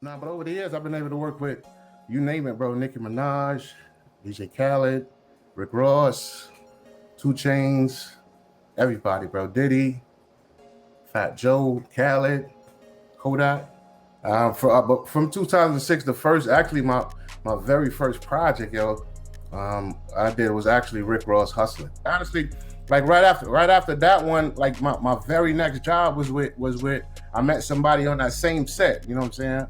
Nah, but over the years, I've been able to work with, you name it, bro. Nicki Minaj, DJ Khaled, Rick Ross, Two Chains, everybody, bro. Diddy, Fat Joe, Khaled, Kodak. But from 2006, the first, actually my very first project, yo, I did was actually Rick Ross Hustling. Honestly, like right after that one, like my very next job was with I met somebody on that same set. You know what I'm saying?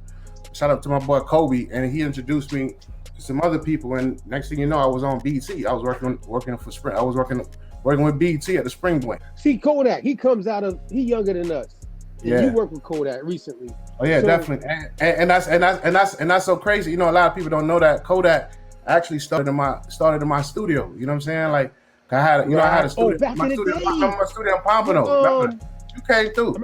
Shout out to my boy Kobe, and he introduced me to some other people. And next thing you know, I was on BT. I was working for Spring. I was working with BT at the Spring Point. See, Kodak, he younger than us. Yeah. You worked with Kodak recently. Oh yeah, so, definitely. And that's so crazy. You know, a lot of people don't know that Kodak actually started in my studio. You know what I'm saying? Like I had a studio. Back in the day. My studio in Pompano. You came through.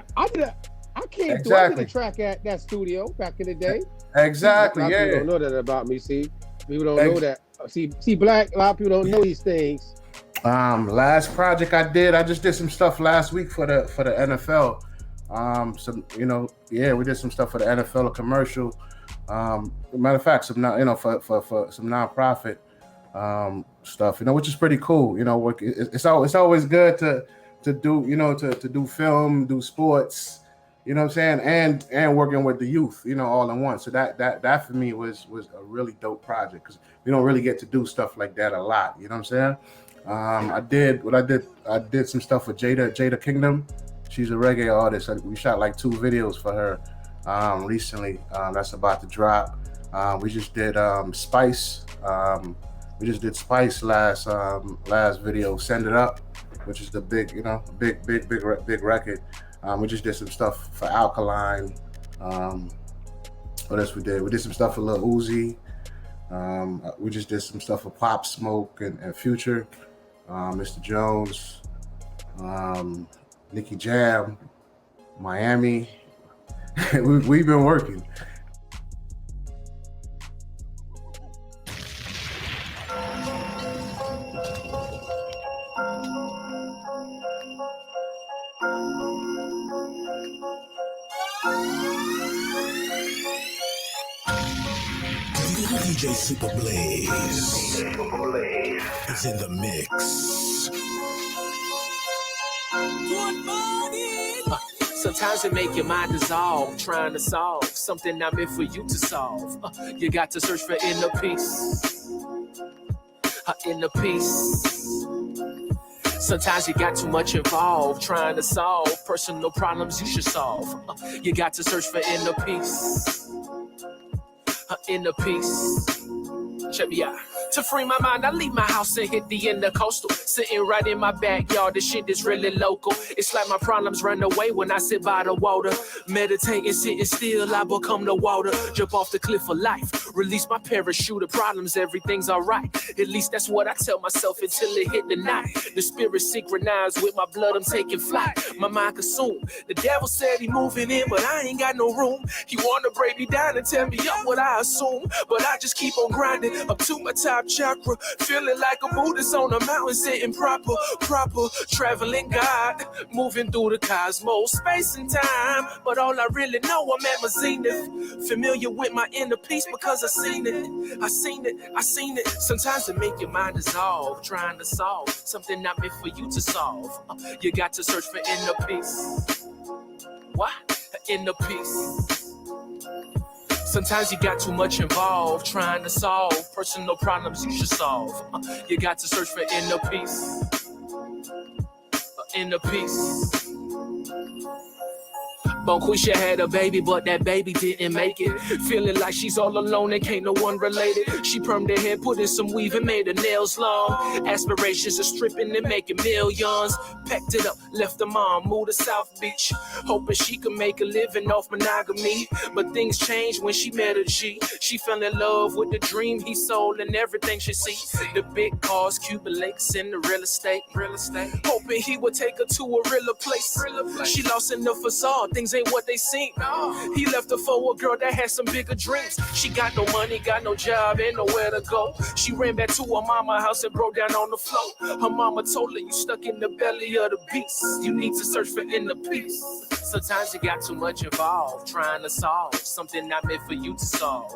I came through. I did a track at that studio back in the day. Exactly. People don't know that about me. See, people don't know that. See, Black. A lot of people don't know these things. Last project I just did some stuff last week for the NFL. We did some stuff for the NFL, a commercial. Matter of fact, for some nonprofit stuff, which is pretty cool. It's always good to do film, do sports, you know what I'm saying, and working with the youth, all in one. So that for me was a really dope project because we don't really get to do stuff like that a lot. You know what I'm saying? I did some stuff with Jada Kingdom. She's a reggae artist. We shot like 2 videos for her recently. That's about to drop. We just did Spice. We just did Spice last video, Send It Up, which is the big record. We just did some stuff for Alkaline. What else we did? We did some stuff for Lil Uzi. We just did some stuff for Pop Smoke and Future, Mr. Jones, Nicky Jam, Miami. We've been working. DJ SUPABLAZE is in the mix. Good morning. Sometimes it make your mind dissolve, trying to solve something not meant for you to solve. You got to search for inner peace. Inner peace. Sometimes you got too much involved, trying to solve personal problems you should solve. You got to search for inner peace. Inner peace. Check me out. To free my mind, I leave my house and hit the intercoastal. Sitting right in my backyard, this shit is really local. It's like my problems run away when I sit by the water. Meditating, sitting still, I become the water. Jump off the cliff of life, release my parachute of problems, everything's alright. At least that's what I tell myself until it hit the night. The spirit synchronized with my blood, I'm taking flight. My mind consumed. The devil said he moving in, but I ain't got no room. He wanna break me down and tell me up what I assume. But I just keep on grinding up to my top chakra, feeling like a Buddhist on a mountain, sitting proper, traveling God, moving through the cosmos, space and time. But all I really know, I'm at my zenith, familiar with my inner peace because I seen it. Sometimes it make your mind dissolve, trying to solve something not meant for you to solve. You got to search for inner peace. What? Inner peace. Sometimes you got too much involved, trying to solve personal problems you should solve. You got to search for inner peace. Inner peace. Bonquisha had a baby, but that baby didn't make it. Feeling like she's all alone and can't no one related. She permed her hair, put in some weave and made her nails long. Aspirations of stripping and making millions. Packed it up, left her mom, moved to South Beach, hoping she could make a living off monogamy. But things changed when she met a G. She fell in love with the dream he sold and everything she sees. The big cars, Cuban lakes, and the real estate. Hoping he would take her to a realer place. She lost in the facade, things ain't what they seem. He left her for a girl that had some bigger dreams. She got no money, got no job, and nowhere to go. She ran back to her mama's house and broke down on the floor. Her mama told her, you stuck in the belly of the beast. You need to search for inner peace. Sometimes you got too much involved, trying to solve something not meant for you to solve.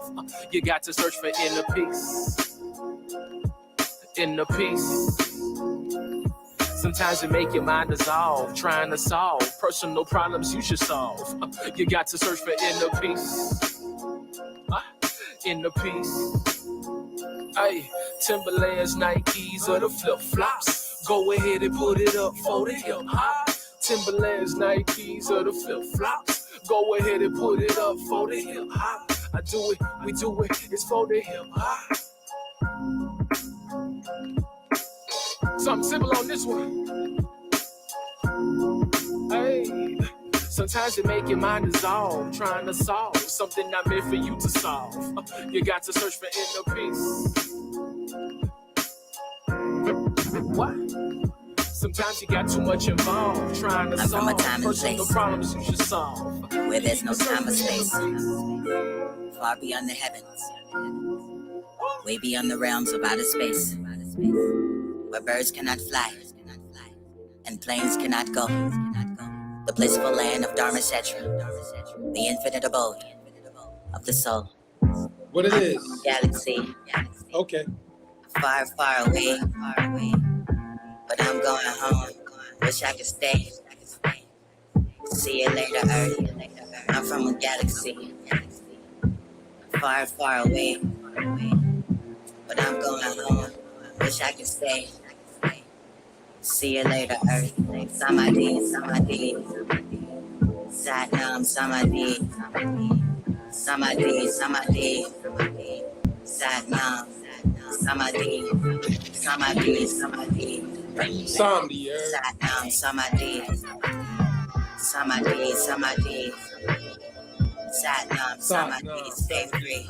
You got to search for inner peace. Inner peace. Sometimes you make your mind dissolve, trying to solve personal problems you should solve. You got to search for inner peace. Inner peace. Hey, Timberlands, Nikes, or the flip-flops. Go ahead and put it up for the hip-hop. Timberlands, Nikes, or the flip-flops. Go ahead and put it up for the hip-hop. I do it, we do it, it's for the hip-hop. Something simple on this one. Hey, sometimes you make your mind dissolve, trying to solve something not meant for you to solve. You got to search for inner peace. What? Sometimes you got too much involved, trying to solve personal problems you should solve. Where there's no time or space, far beyond the heavens, way beyond the realms of outer space, where birds cannot fly and planes cannot go. The blissful land of Dharma Setra, the infinite abode of the soul. What it is? Galaxy, Okay. far, far away, but I'm going home. Wish I could stay. See you later, Earth. I'm from a galaxy, far, far away, but I'm going home. Wish I could stay. See you later, Earth. Samadhi, Samadhi, Satnam, Samadhi, Samadhi, Samadhi, Satnam, Samadhi, Samadhi, Samadhi, Somebody, Satnam, Samadhi, Samadhi, Samadhi, Satnam, Samadhi, stay free.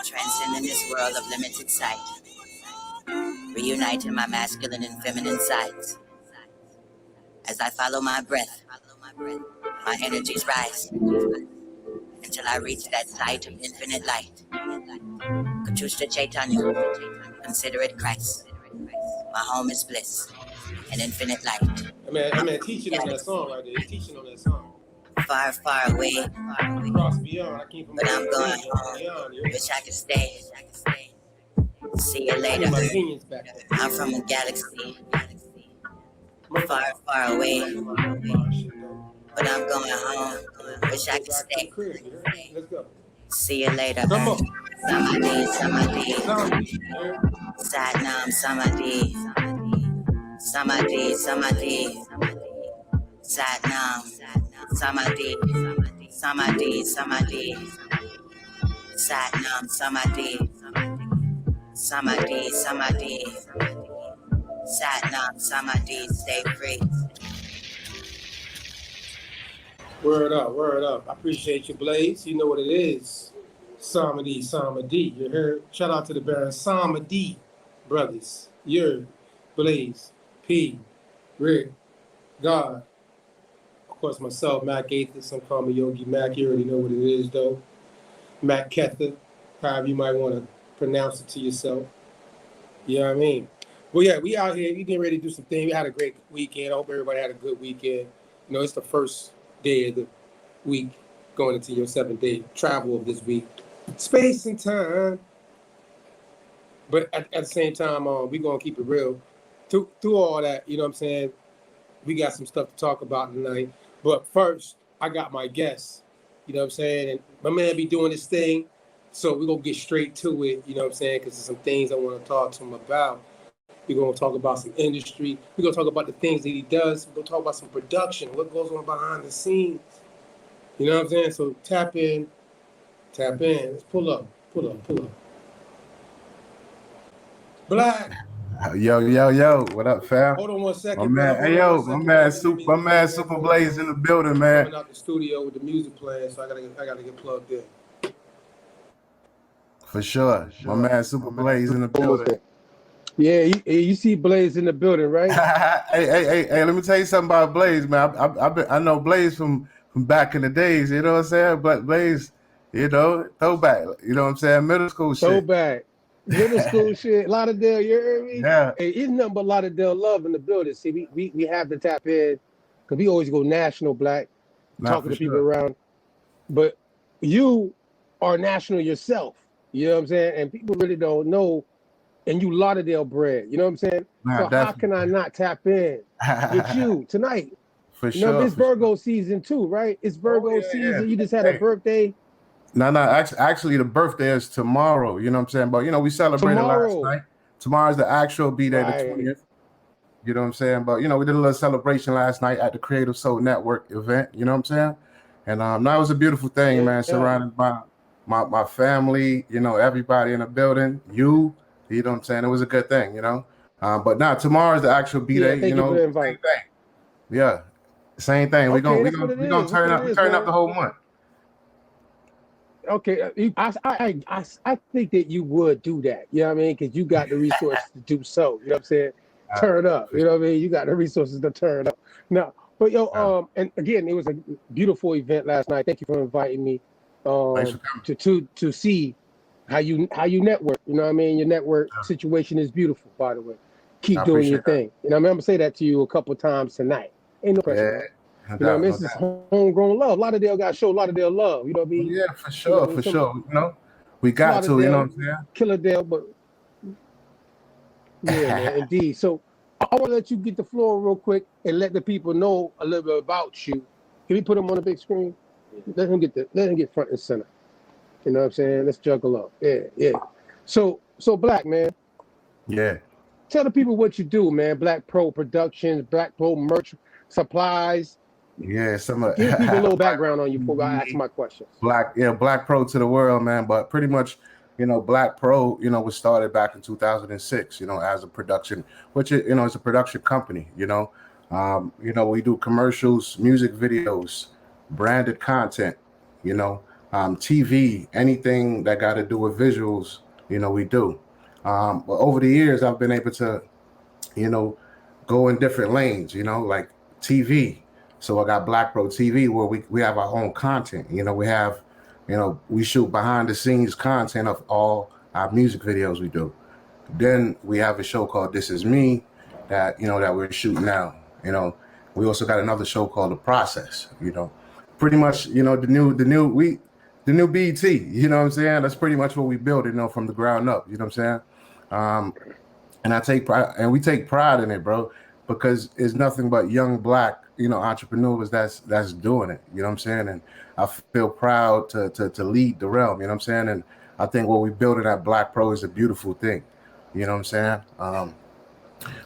Transcending this world of limited sight. Reuniting my masculine and feminine sides. As I follow my breath, my energies rise until I reach that sight of infinite light. Katushta Chaitanya, consider it Christ. My home is bliss and infinite light. I mean, teaching on that song right there. He's teaching on that song. Far, far away, Cross beyond. I came from but I'm going home. beyond. Wish I could stay. See you later. My opinions back there. I'm from a galaxy, far, far away, but I'm going home. Wish I could stay. Let's go. See you later. Come on. Samadhi, Samadhi, Zombie. Satnam, Samadhi, Samadhi, Samadhi, Satnam, Samadhi, Samadhi, Samadhi, Satnam, Samadhi, Samadhi, Samadhi, Satnam, Samadhi, stay free. Word up, word up. I appreciate you, Blaze. You know what it is. Samadhi, Samadhi. You heard? Shout out to the Baron Samadhi brothers. You're Blaze, P, Rick, God. Of course, myself, Mac Aether. Some call me Yogi Mac. You already know what it is, though. Mac Kether, however you might want to pronounce it to yourself. You know what I mean? Well, yeah, we out here. We getting ready to do some things. We had a great weekend. I hope everybody had a good weekend. You know, it's the first day of the week going into your 7th-day travel of this week. Space and time. But at the same time, we're going to keep it real. Through all that, you know what I'm saying, we got some stuff to talk about tonight. But first, I got my guests, you know what I'm saying? And my man be doing this thing, so we're going to get straight to it, you know what I'm saying, because there's some things I want to talk to him about. We're going to talk about some industry. We're going to talk about the things that he does. We're going to talk about some production, what goes on behind the scenes. You know what I'm saying? So tap in. Let's pull up. Black. Yo. What up, fam? Hold on one second. My man, brother. hey, Hold on yo, one second, my man, brother. Super SUPABLAZE in the building, man. Coming out the studio with the music playing, so I gotta get plugged in. For sure. My man, SUPABLAZE in the building. Yeah, you see Blaze in the building, right? Hey, let me tell you something about Blaze, man. I know Blaze from back in the days, you know what I'm saying? But Blaze, you know, throwback, you know what I'm saying? Middle school shit. Throwback. Middle school shit. Lauderdale, you heard me? Yeah, Hey, it's nothing but Lauderdale love in the building. See, we have to tap in because we always go national black, not talking for to people sure. around. But you are national yourself. You know what I'm saying? And people really don't know. And you Lauderdale bred. You know what I'm saying? Nah, So how can I definitely. not tap in with you tonight? For You know, sure, it's for sure. Virgo season too, right? It's Oh Virgo yeah, season. You yeah. just had a Hey, birthday no, actually, the birthday is tomorrow. You know what I'm saying? But you know, we celebrated last tomorrow. night. Tomorrow's the actual B-Day, the Right. 20th. You know what I'm saying? But you know, we did a little celebration last night at the Creative Soul Network event. You know what I'm saying? And that was a beautiful thing, man. Yeah. Surrounded by my family, you know, everybody in the building. You know what I'm saying? It was a good thing, you know. But now tomorrow's the actual Yeah. B-Day. You Thank you for know, the same invite. thing. Yeah, same thing. We gonna Okay, we that's what gonna it we gonna is. That's turn what it up. We is, turn up man. the whole month. Okay, I think that you would do that. You know what I mean? Because you got the resources to do so. You know what I'm saying? Uh, Turn up. for You know what I mean? You got the resources to turn up. No, but yo, sure. and again, it was a beautiful event last night. Thank you for inviting me, Thanks for coming. to see how you network. You know what I mean? Your network situation is beautiful, by the way. I Keep doing your appreciate that. thing. You know what I mean? I'm gonna say that to you a couple times tonight. Ain't no pressure, Yeah, bro. no You know what I doubt, mean? no This is doubt. homegrown love. Lauderdale got to show Lauderdale love. You know what I Oh, mean? yeah, for You know what sure, I mean? for Some sure. You know, we it's got to. You know what Lauderdale, I'm saying? Killerdale, but yeah, man, indeed. So I want to let you get the floor real quick and let the people know a little bit about you. Can we put them on the big screen? Let him get front and center. You know what I'm saying? Let's juggle up. Yeah. So Black man, Yeah, tell the people what you do, man. BlakPro Productions, BlakPro merch supplies. yeah. Some Give people a little Black background on you before I ask TV, my questions. Black Pro to the world, man. But pretty much, you know, Black Pro, you know, was started back in 2006. You know, as a production, which you know, is a production company. You know, we do commercials, music videos, branded content. You know, TV, anything that got to do with visuals. You know, we do. But over the years, I've been able to, you know, go in different lanes, you know, like TV. So I got Black Pro TV where we have our own content. You know, we have, you know, we shoot behind the scenes content of all our music videos we do. Then we have a show called This Is Me that, you know, that we're shooting now. You know, we also got another show called The Process, you know. Pretty much, you know, the new BT, you know what I'm saying? That's pretty much what we built, you know, from the ground up, you know what I'm saying? Um, and I take pride, and we take pride in it, bro, because it's nothing but young black, you know, entrepreneurs that's doing it. You know what I'm saying? And I feel proud to lead the realm. You know what I'm saying? And I think what we building at Black Pro is a beautiful thing. You know what I'm saying?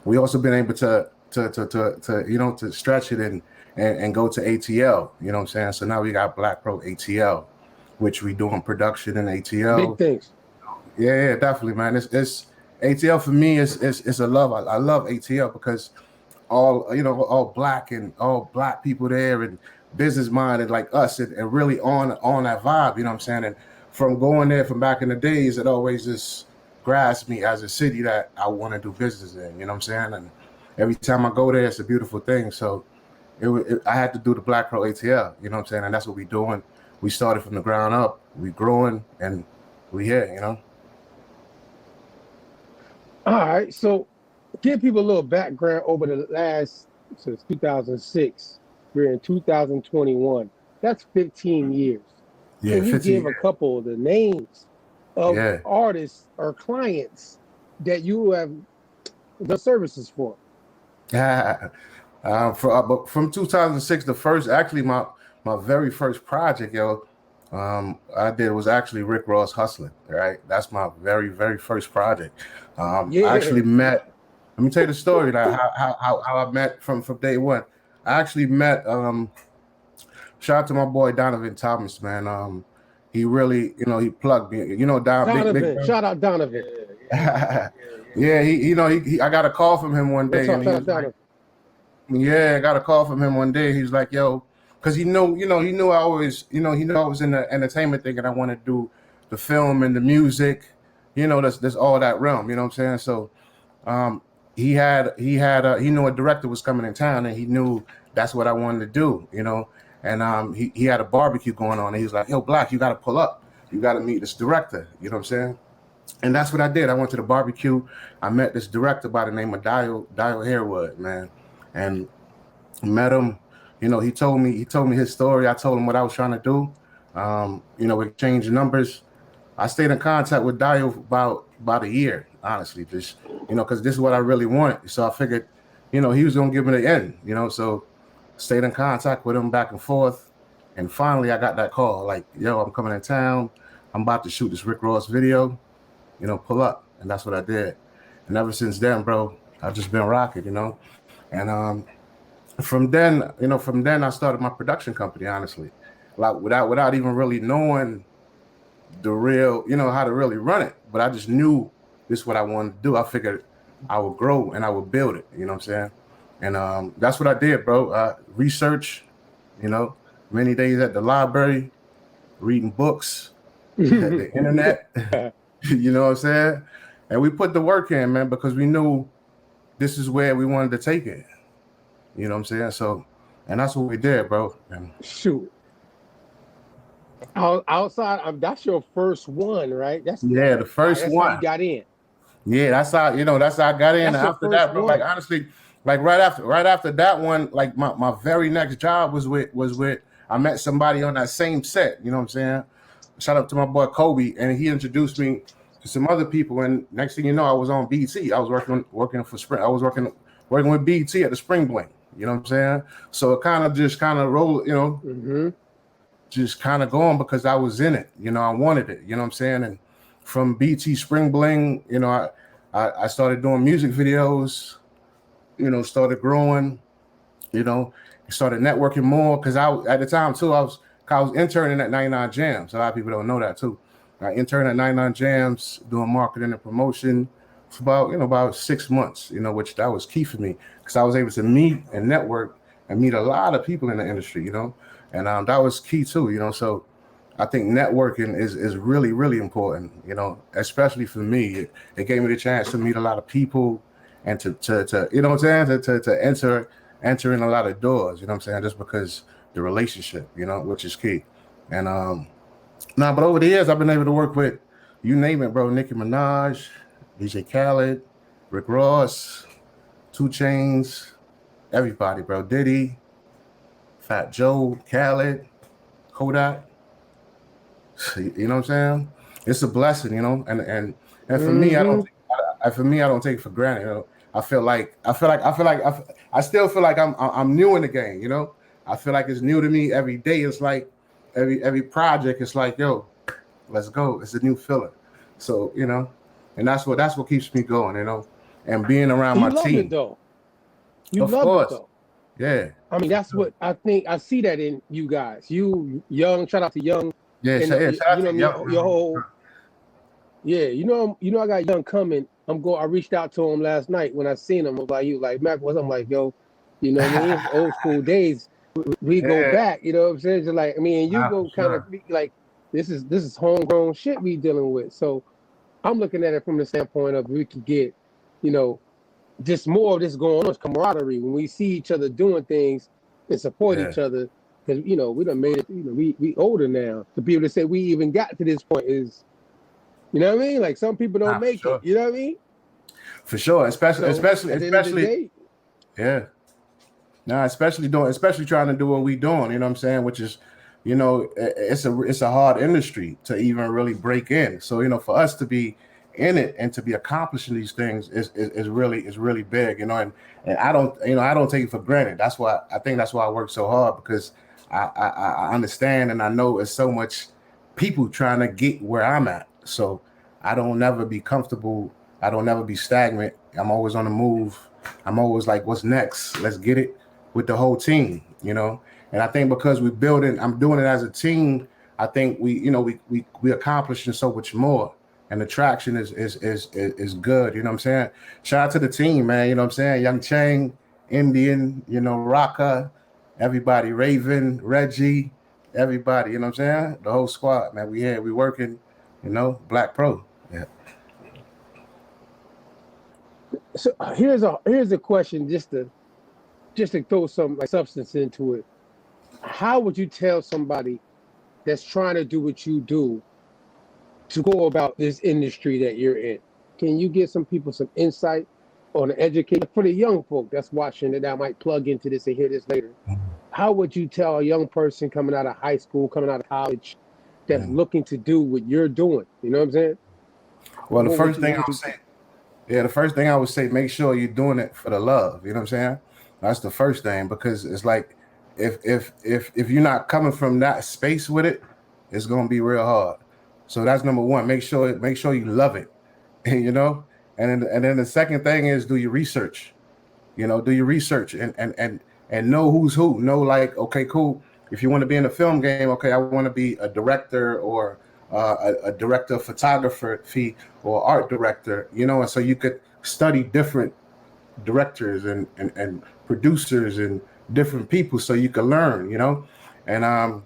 We also been able to you know, to stretch it and go to ATL. You know what I'm saying? So now we got Black Pro ATL, which we doing production in Big ATL. things. Yeah, definitely, man. It's ATL for me is a love. I love ATL because all, you know, all black people there and business minded like us and really on that vibe. You know what I'm saying? And from going there from back in the days, it always just grasped me as a city that I want to do business in. You know what I'm saying? And every time I go there, it's a beautiful thing. So I had to do the Black Pro ATL. You know what I'm saying? And that's what we doing. We started from the ground up. We growing and we here. You know. All right, so give people a little background over the last since 2006. We're in 2021. That's 15 years. Yeah, Can you 15 give a years. couple of the names of Yeah. artists or clients that you have the services for? But from 2006, the first, actually, my very first project, yo, I did was actually Rick Ross Hustling. Right, that's my very first project. I Yeah, actually met. Let me tell you the story. Like how I met from day one. I actually met. Shout out to my boy Donovan Thomas, man. He really, you know, he plugged me. You know, big Donovan. bro. Shout out Donovan. Yeah, you know, I got a call from him one Real day, and talk. he Shout out was like. Donovan. Yeah, I got a call from him one day. He was like, "Yo," because he knew I always, he knew I was in the entertainment thing, and I want to do the film and the music, that's all that realm. You know what I'm saying? So he knew a director was coming in town, and he knew that's what I wanted to do, you know. And he had a barbecue going on, and he was like, "Yo, Black, you got to pull up. You got to meet this director." You know what I'm saying? And that's what I did. I went to the barbecue. I met this director by the name of Dial Harewood, man, and met him. You know, he told me his story. I told him what I was trying to do. You know, we exchanged numbers. I stayed in contact with Dio about a year, honestly, just, you know, because this is what I really wanted. So I figured, you know, he was gonna give me the end, you know. So stayed in contact with him back and forth, and finally I got that call, like, "Yo, I'm coming in town. I'm about to shoot this Rick Ross video. You know, pull up." And that's what I did. And ever since then, bro, I've just been rocking, you know. And from then I started my production company, honestly, like without even really knowing the real, you know, how to really run it. But I just knew this is what I wanted to do. I figured I would grow and I would build it, you know what I'm saying? And that's what I did, bro. Research, you know, many days at the library, reading books, the internet, you know what I'm saying? And we put the work in, man, because we knew this is where we wanted to take it. You know what I'm saying? So, and that's what we did, bro. And Shoot. Outside, that's your first one, right? yeah, the first that's one. how you got in. Yeah, that's how I got in. That's your After first that, bro, one. like honestly, like right after that one, like my very next job was with I met somebody on that same set, you know what I'm saying? Shout out to my boy Kobe, and he introduced me to some other people, and next thing you know, I was on BT. I was working for Spring. I was working with BT at the Spring Bling, you know what I'm saying? So it kind of rolled, you know, just kind of going because I was in it, you know, I wanted it, you know what I'm saying? And from BT Spring Bling, you know, I started doing music videos, you know, started growing, you know, started networking more because at the time too, I was interning at 99 Jams. A lot of people don't know that too. I interned at 99 Jams doing marketing and promotion for about 6 months, you know, which that was key for me because I was able to meet and network and meet a lot of people in the industry, you know, and that was key too, you know. So I think networking is really, really important, you know, especially for me. It gave me the chance to meet a lot of people and to you know what I'm saying, to enter in a lot of doors, you know what I'm saying, just because the relationship, you know, which is key. And but over the years I've been able to work with, you name it, bro, Nicki Minaj, DJ Khaled, Rick Ross, 2 Chainz, everybody, bro, Diddy, Fat Joe, Khaled, Kodak. You know what I'm saying? It's a blessing, you know, and for me, I don't take it for granted. You know, I still feel like I'm new in the game. You know, I feel like it's new to me every day. It's like every project. It's like, yo, let's go. It's a new feeling. So you know, and that's what keeps me going. You know, and being around my team. You love it though. Of course. Yeah. I mean, that's what I think. I see that in you guys. You young. Shout out to Young. Yeah, and, shout out you know to Young. Your whole. Yeah, you know, I got Young coming. I reached out to him last night when I seen him. About you, like Mac was. I'm like, yo, you know what I mean? Old school days. We go back. You know what I'm saying? Just like I mean, you go kind of like this is homegrown shit we dealing with. So I'm looking at it from the standpoint of we could get, you know, just more of this going on, camaraderie when we see each other doing things and support each other. Because you know we done made it. You know we older now. To be able to say we even got to this point is. You know what I mean? Like some people don't make it. You know what I mean? For sure, especially, yeah. Now, especially trying to do what we doing. You know what I'm saying? Which is, you know, it's a hard industry to even really break in. So you know, for us to be in it and to be accomplishing these things is really big. You know, and I don't take it for granted. That's why I work so hard because I understand and I know it's so much people trying to get where I'm at. So I don't never be comfortable. I don't never be stagnant. I'm always on the move. I'm always like, what's next? Let's get it with the whole team, you know? And I think because I'm doing it as a team, I think we accomplishing so much more. And the traction is good, you know what I'm saying? Shout out to the team, man, you know what I'm saying? Young Chang, Indian, you know, Raka, everybody, Raven, Reggie, everybody, you know what I'm saying? The whole squad, man. We working, you know, BlakPro. Yeah. So here's a question, just to throw some like substance into it. How would you tell somebody that's trying to do what you do to go about this industry that you're in? Can you give some people some insight on the education for the young folk that's watching that might plug into this and hear this later? How would you tell a young person coming out of high school, coming out of college, that's looking to do what you're doing? You know what I'm saying? Well, the first thing I would say, make sure you're doing it for the love. You know what I'm saying? That's the first thing, because it's like if you're not coming from that space with it, it's gonna be real hard. So that's number one. Make sure you love it, you know. And then the second thing is do your research. You know, do your research and know who's who. Know, like, okay, cool. If you want to be in the film game, okay, I want to be a director or a director of photography or art director, you know, and so you could study different directors and producers and different people so you can learn, you know. And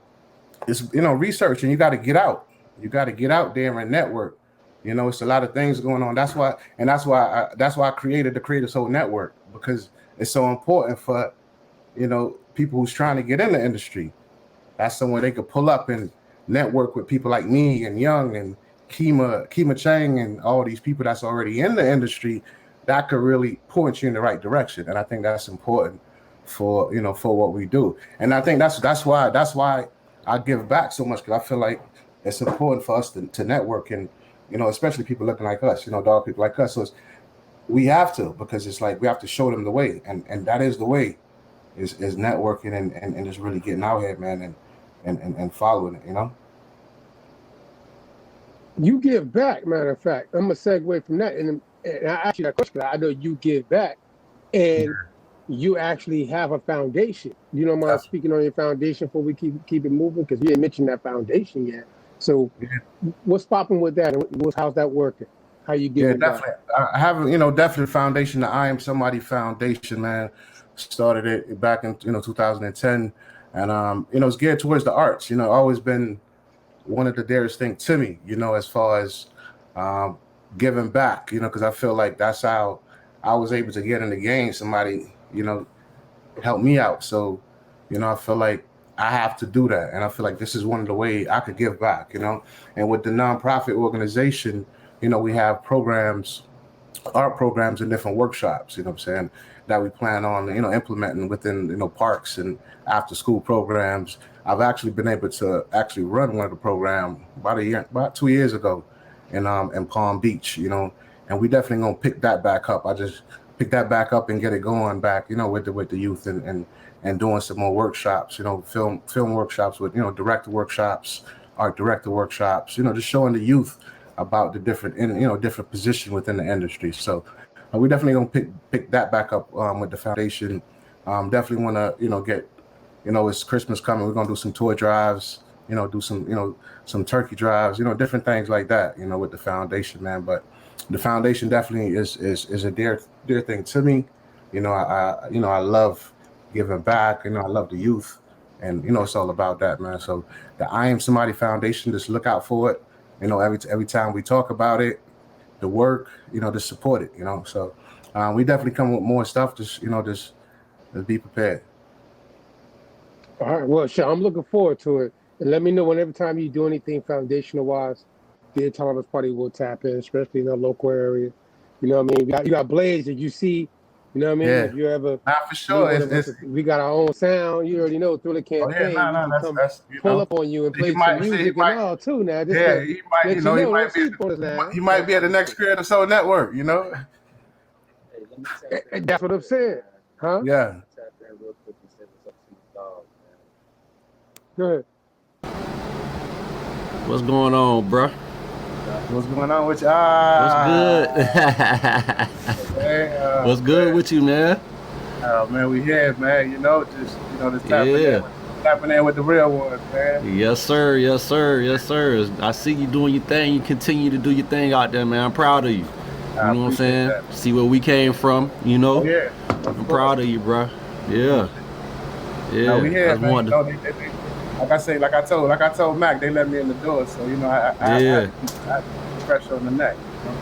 it's, you know, research, and you got to get out. You got to get out there and network. You know, it's a lot of things going on. That's why I created the Creative Soul Network, because it's so important for, you know, people who's trying to get in the industry. That's somewhere they could pull up and network with people like me and Young and Kima Chang and all these people that's already in the industry that could really point you in the right direction. And I think that's important for, you know, for what we do. And I think that's why I give back so much, because I feel like it's important for us to network, and, you know, especially people looking like us, you know, dog people like us. So we have to, because it's like we have to show them the way, and that is the way, is networking and just really getting out here, man, and following it, you know. You give back, matter of fact. I'm gonna segue from that, and I ask you that question. I know you give back, and you actually have a foundation. You don't mind speaking on your foundation before we keep it moving, because you didn't mention that foundation yet. So, what's popping with that? How's that working? How you giving back? I have, you know, definitely foundation. The I Am Somebody Foundation, man. Started it back in, you know, 2010, and you know, it's geared towards the arts. You know, always been one of the dearest things to me, you know, as far as giving back, you know, because I feel like that's how I was able to get in the game. Somebody, you know, helped me out. So, you know, I feel like I have to do that. And I feel like this is one of the ways I could give back, you know. And with the nonprofit organization, you know, we have programs, art programs and different workshops, you know what I'm saying, that we plan on, you know, implementing within, you know, parks and after school programs. I've actually been able to actually run one of the program about 2 years ago in Palm Beach, you know, and we definitely gonna pick that back up. I just pick that back up and get it going back, you know, with the youth and doing some more workshops, you know, film workshops with, you know, director workshops, art director workshops, you know, just showing the youth about the different, you know, different position within the industry. So we definitely gonna pick that back up with the foundation. Definitely want to, you know, get, you know, it's Christmas coming. We're gonna do some toy drives, you know, do some, you know, some turkey drives, you know, different things like that, you know, with the foundation, man. But the foundation definitely is a dear thing to me. You know, I love giving back. You know, I love the youth, and, you know, it's all about that, man. So the I Am Somebody Foundation, just look out for it. You know, every time we talk about it, the work, you know, to support it, you know. So we definitely come with more stuff. Just, you know, just be prepared. All right, well, sure, I'm looking forward to it. And let me know whenever time you do anything foundational wise, the Autonomous Party will tap in, especially in the local area. You know what I mean? You got Blaze that you see. You know what I mean? Yeah. If you ever, for sure, we got our own sound. You already know, Thrilla campaign. That's you pull know, up on you and play some music and all too. Now, just he might, you know, he might be at the next Creative Soul Network, you know. That's what I'm saying, huh? Yeah. Go ahead. What's going on, bro? What's going on with you? What's good? Hey, What's good with you, man? Oh man, we here, man. You know, just, you know, just tapping in with the real ones, man. Yes, sir. Yes, sir. Yes, sir. I see you doing your thing. You continue to do your thing out there, man. I'm proud of you. You know what I'm saying? That. See where we came from, you know? Oh, yeah. I'm proud of you, bro. Yeah. Yeah. No, we here, man. You know, like I told Mac, they let me in the door, so, you know, I have to keep pressure on the neck.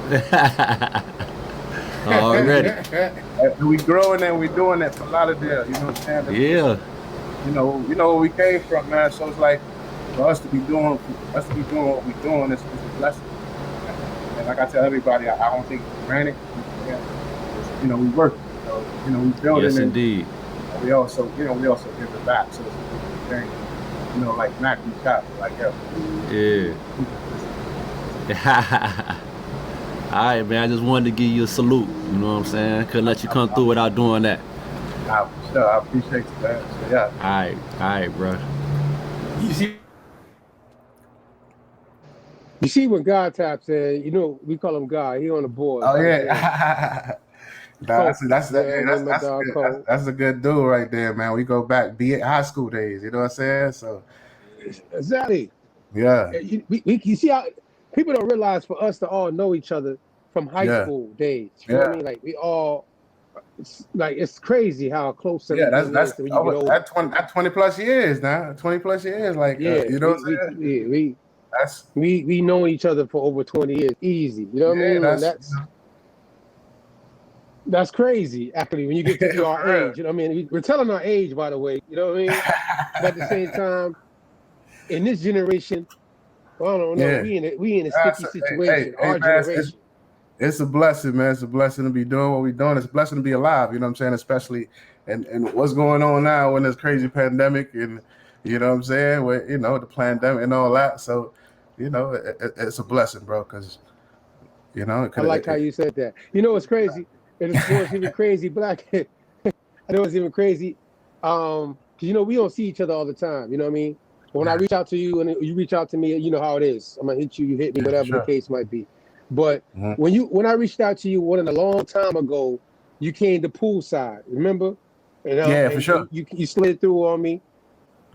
You know? Already. And we growing and we doing that for Lauderdale. You know what I'm saying? Yeah. You know where we came from, man. So it's like for us to be doing what we're doing is a blessing. And like I tell everybody, I don't take it for granted. You know, we work. So, you know, we building. Yes, indeed. And we also give it back. So it's a thing. You know, like Mac, we shot like yeah. All right, man. I just wanted to give you a salute. You know what I'm saying? Couldn't let you come through without doing that. Nah, for sure. I appreciate you, man. So, yeah. All right, bro. You see when God taps in, you know, we call him God. He on the board. Oh yeah. That's a good dude right there, man. We go back, be it high school days. You know what I'm saying? So exactly. Yeah. You see how people don't realize for us to all know each other from high school days. You know what I mean? Like we all, it's crazy how close everything is when you get older. That 20 plus years now. 20 plus years, like you know what I'm saying? We know each other for over 20 years, easy. You know what I mean? That's crazy, actually, when you get to our age. You know what I mean? We're telling our age, by the way. You know what I mean? But at the same time, in this generation, I don't know. We in a sticky situation. Our generation. It's a blessing, man. It's a blessing to be doing what we're doing. It's a blessing to be alive. You know what I'm saying? Especially and what's going on now in this crazy pandemic, and you know what I'm saying? With the pandemic and all that. So, it's a blessing, bro. Because I like how you said that. You know what's crazy? It's even crazy, Black. I know it's even crazy. Because we don't see each other all the time. You know what I mean? When I reach out to you and you reach out to me, you know how it is. I'm gonna hit you, you hit me, whatever the case might be. But when I reached out to you a long time ago, you came to poolside, remember? And, for sure. You slid through on me.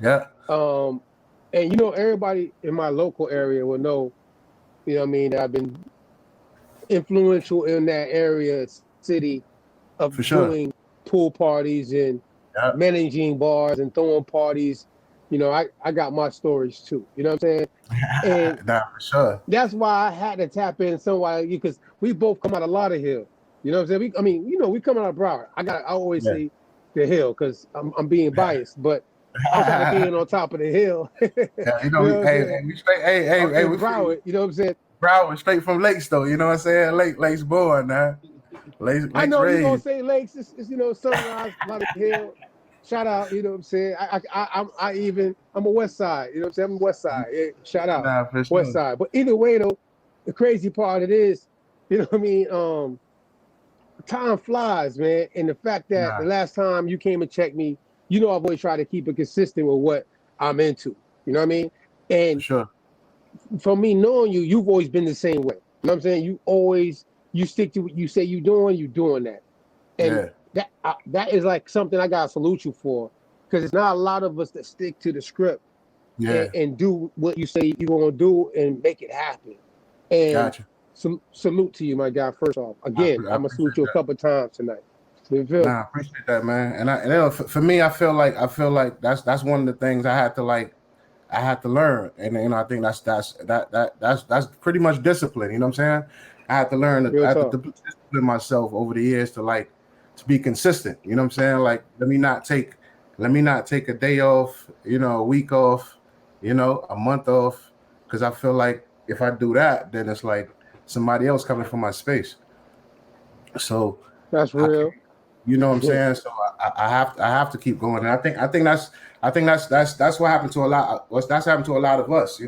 Yeah. And everybody in my local area will know, that I've been influential in that area, city, of doing pool parties and managing bars and throwing parties. I got my stories too. You know what I'm saying? And nah, for sure. That's why I had to tap in somewhere, because we both come out of Lauderdale. You know what I'm saying? We come out of Broward. I always say the hill because I'm being biased, but I'm trying to be on top of the hill. We straight. We Broward. You know what I'm saying? Broward, straight from Lakes though. You know what I'm saying? Lakes born now. Lakes I know raised. you're gonna say Lakes. It's Sunrise, Lauderdale. Shout out, you know what I'm saying? I'm a West Side, you know what I'm saying? I'm West Side. Yeah, shout out. Nah, for sure. West Side. But either way though, the crazy part it is, you know what I mean? Time flies, man. And the fact that the last time you came and checked me, I've always tried to keep it consistent with what I'm into. You know what I mean? And for me knowing you, you've always been the same way. You know what I'm saying? You stick to what you say you're doing that. And that is like something I gotta salute you for, because it's not a lot of us that stick to the script and do what you say you're gonna do and make it happen. And salute to you, my guy. First off, again, I'm gonna salute you a couple times tonight. I appreciate that, man. And for me, I feel like that's one of the things I had to learn, and I think that's pretty much discipline. You know what I'm saying? I had to learn to discipline myself over the years to be consistent. You know what I'm saying? Like, let me not take a day off, a week off, a month off, because I feel like if I do that, then it's like somebody else coming from my space. So that's real. You know what I'm saying? So I have to keep going. And I think that's what happened to a lot. That's happened to a lot of us.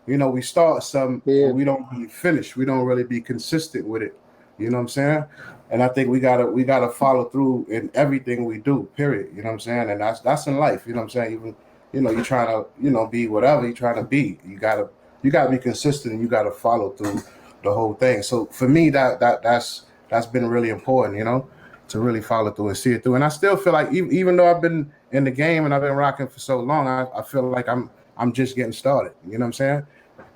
We start some, but we don't really finish. We don't really be consistent with it. You know what I'm saying? And I think we gotta follow through in everything we do. Period. You know what I'm saying? And that's in life. You know what I'm saying? Even you trying to be whatever you trying to be. You gotta be consistent, and you gotta follow through the whole thing. So for me, that's been really important. To really follow through and see it through. And I still feel like even though I've been in the game and I've been rocking for so long, I feel like I'm just getting started. You know what I'm saying?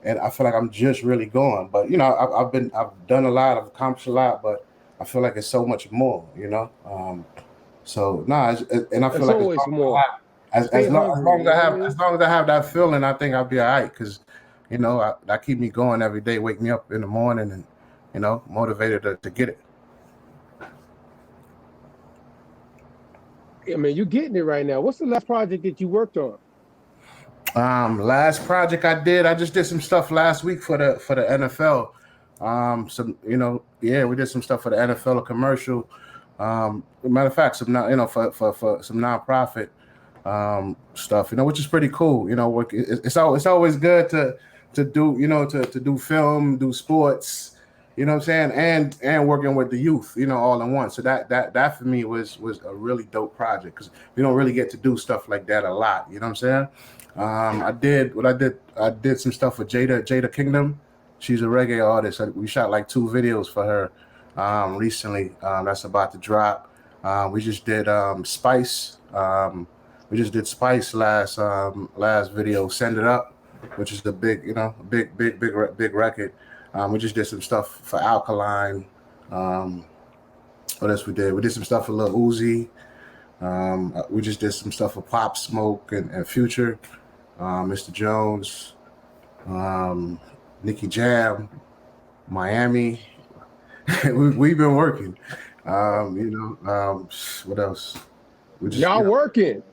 And I feel like I'm just really going. But I've done a lot, I've accomplished a lot, but I feel like it's so much more. And I feel it's like always more. As long as I have that feeling, I think I'll be all right. Because that keep me going every day, wake me up in the morning, and motivated to get it. I mean, you're getting it right now. What's the last project that you worked on? Last project I just did some stuff last week for the NFL. We did some stuff for the NFL, a commercial. Matter of fact, for some nonprofit stuff, which is pretty cool. It's always good to do, to do film, do sports, what I'm saying, and working with the youth, all in one. So that for me was a really dope project, because we don't really get to do stuff like that a lot. You know what I'm saying? I did some stuff with Jada Kingdom. She's a reggae artist. We shot like 2 videos for her recently. That's about to drop. We just did Spice. We just did Spice last video, Send It Up, which is the big record. We just did some stuff for Alkaline. What else we did? We did some stuff for Lil Uzi. We just did some stuff for Pop Smoke and Future, Mr. Jones, Nicky Jam, Miami. We've been working. What else? Y'all working?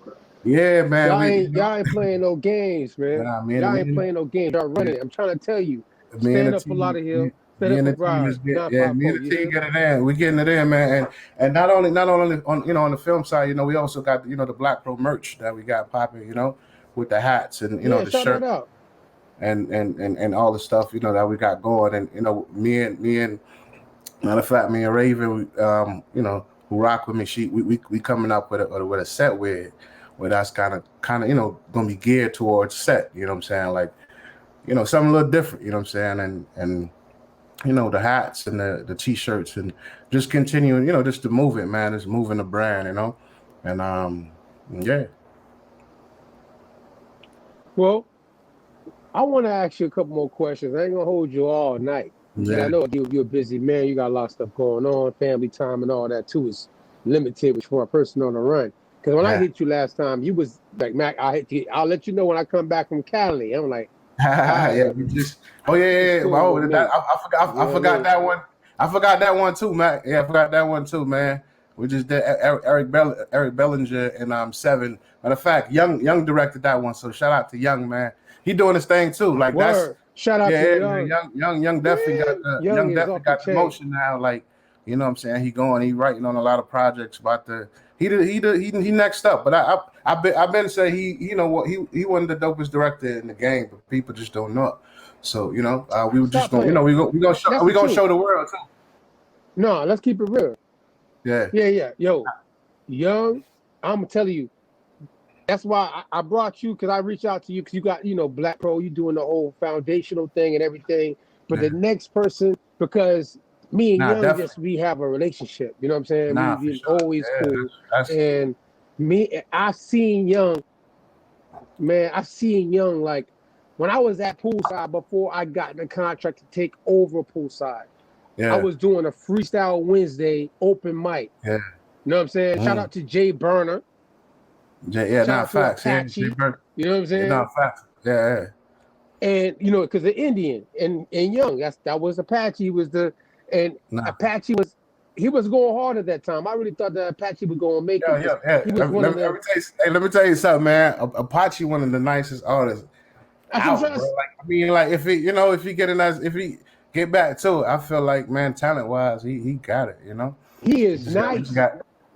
Yeah, man. Y'all ain't playing no games, man. Y'all ain't playing no games. Y'all running it. I'm trying to tell you. Stand up for Lauderdale. Stand up for Rod. Me and the team get it in. We're getting it in, man. And not only on on the film side, we also got the BlakPro merch that we got popping, with the hats and the shirt and all the stuff that we got going. And me and matter of fact, me and Raven, who rock with me, we coming up with a set where that's kind of gonna be geared towards set. You know what I'm saying? Like, something a little different. You know what I'm saying? And the hats and the t-shirts, and just continuing, just to move it, man. Just moving the brand, and yeah. Well, I want to ask you a couple more questions. I ain't gonna hold you all night. Yeah. I know you're a busy man. You got a lot of stuff going on, family time and all that too is limited, which for a person on the run. Because when I hit you last time, you was like, Mac, I'll let you know when I come back from Cali. I'm like, yeah, we just. Oh yeah. Cool, I forgot that one. I forgot that one too, Mac. Yeah, I forgot that one too, man. We just did Eric Bellinger and 7. Matter of fact, Young directed that one. So shout out to Young, man. He doing his thing too. Like Word. Shout out to Young definitely got the motion now. Like, what I'm saying? He writing on a lot of projects about he next up. But I've been saying he one of the dopest director in the game, but people just don't know it. So we were just gonna we gonna show the world too. No, let's keep it real. Yeah. Yo, Young, I'm gonna tell you. That's why I brought you, because I reached out to you because you got, BlakPro, you doing the whole foundational thing and everything. But the next person, because me and Young we have a relationship. You know what I'm saying? We've been always cool. And I've seen Young, like when I was at Poolside before I got the contract to take over Poolside. Yeah. I was doing a Freestyle Wednesday open mic. Yeah. You know what I'm saying? Shout out to Jay Burner. Facts. Apache, you know what I'm saying? Facts. Yeah. And because the Indian and Young, that was Apache Apache was going hard at that time. I really thought that Apache was going to make it. Yeah. Let me tell you something, man. Apache, one of the nicest artists out, bro. Like, if he get back to it, I feel like, man, talent wise, he got it. He is nice.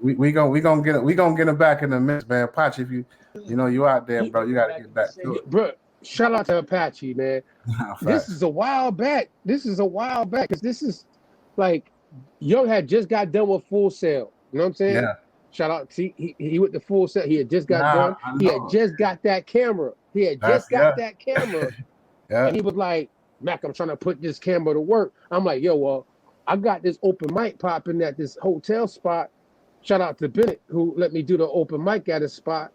We gonna get him back in the mix, man. Apache, if you out there, bro, you gotta get back to it. Bro, shout out to Apache, man. This is a while back. Because this is like Young had just got done with Full Sail. You know what I'm saying? Yeah. Shout out to he with the Full Sail. He had just got done. He had just got that camera. That camera. Yeah. And he was like, Mac, I'm trying to put this camera to work. I'm like, yo, well, I got this open mic popping at this hotel spot. Shout out to Bennett, who let me do the open mic at his spot.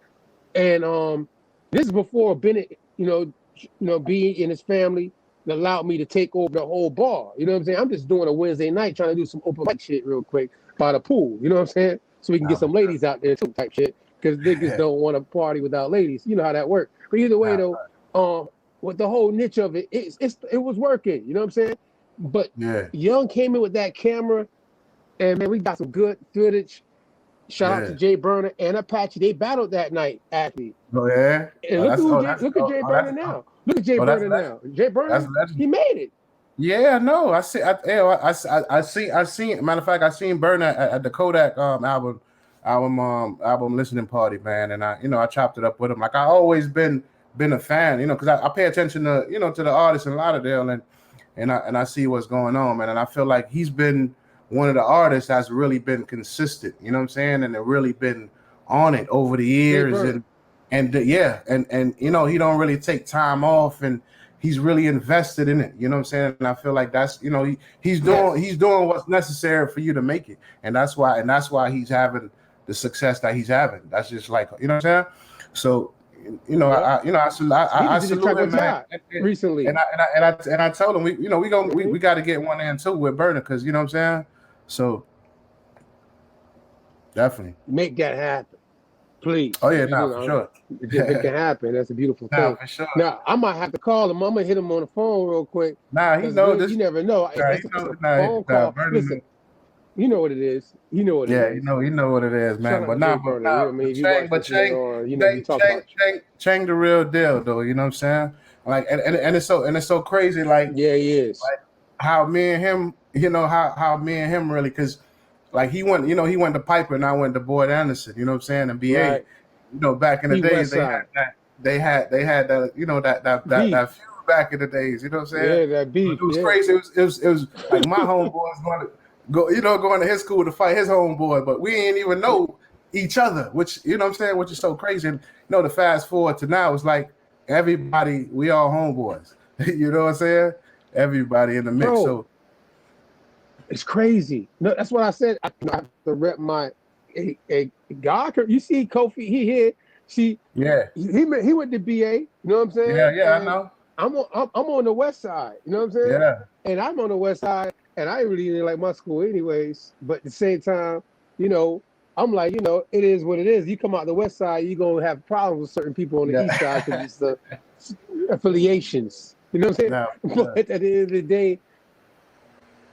And this is before Bennett, being in his family, allowed me to take over the whole bar. You know what I'm saying? I'm just doing a Wednesday night trying to do some open mic shit real quick by the pool. You know what I'm saying? So we can get some ladies out there too, type shit. Because niggas don't want to party without ladies. You know how that works. But either way, though, with the whole niche of it, it was working. You know what I'm saying? But Young came in with that camera, and man, we got some good footage. Shout out to Jay Burner and Apache. They battled that night, actually. Oh yeah. And look at Jay Burner now. Look at Jay Burner now. Jay Burner, he made it. Yeah, no, I see. I seen. Matter of fact, I seen Burner at the Kodak album listening party, man. And I chopped it up with him. Like I always been a fan, because I pay attention to to the artists in Lauderdale, and I see what's going on, man. And I feel like he's been one of the artists that's really been consistent. You know what I'm saying? And they've really been on it over the years, and he don't really take time off, and he's really invested in it. You know what I'm saying? And I feel like that's he's doing what's necessary for you to make it, and that's why he's having the success that he's having. That's just like what I'm saying. So I salute him, man. Recently, and I told him we got to get one and two with Burner, because you know what I'm saying. So definitely make that happen, please. Oh yeah, for sure. It can happen. That's a beautiful thing. For sure. Now I might have to call him. I'm gonna hit him on the phone real quick. He knows this. You never know. Phone call. Listen, you know what it is. You know what it is. Yeah, you know what it is, man. Chang the real deal, though. You know what I'm saying? Like, and it's so crazy. Like, yeah, he is. Like how me and him, how me and him really, because like he went to Piper and I went to Boyd Anderson. You know what I'm saying? And BA, right. Back in the days they had that that feud back in the days. You know what I'm saying? Yeah, that beef. It was crazy. It was like my homeboys wanted. Going to his school to fight his homeboy, but we ain't even know each other, which, you know what I'm saying, which is so crazy. And, to fast forward to now, it's like everybody, we all homeboys. You know what I'm saying? Everybody in the mix. Bro, so it's crazy. No, that's what I said. I have to rep my God. You see Kofi, he here. He went to BA. You know what I'm saying? Yeah, I know. I'm on the west side. You know what I'm saying? Yeah. And I'm on the west side. And I really didn't like my school anyways, but at the same time, I'm like, it is what it is. You come out the west side, you're going to have problems with certain people on the east side because it's the affiliations. You know what I'm saying? But at the end of the day,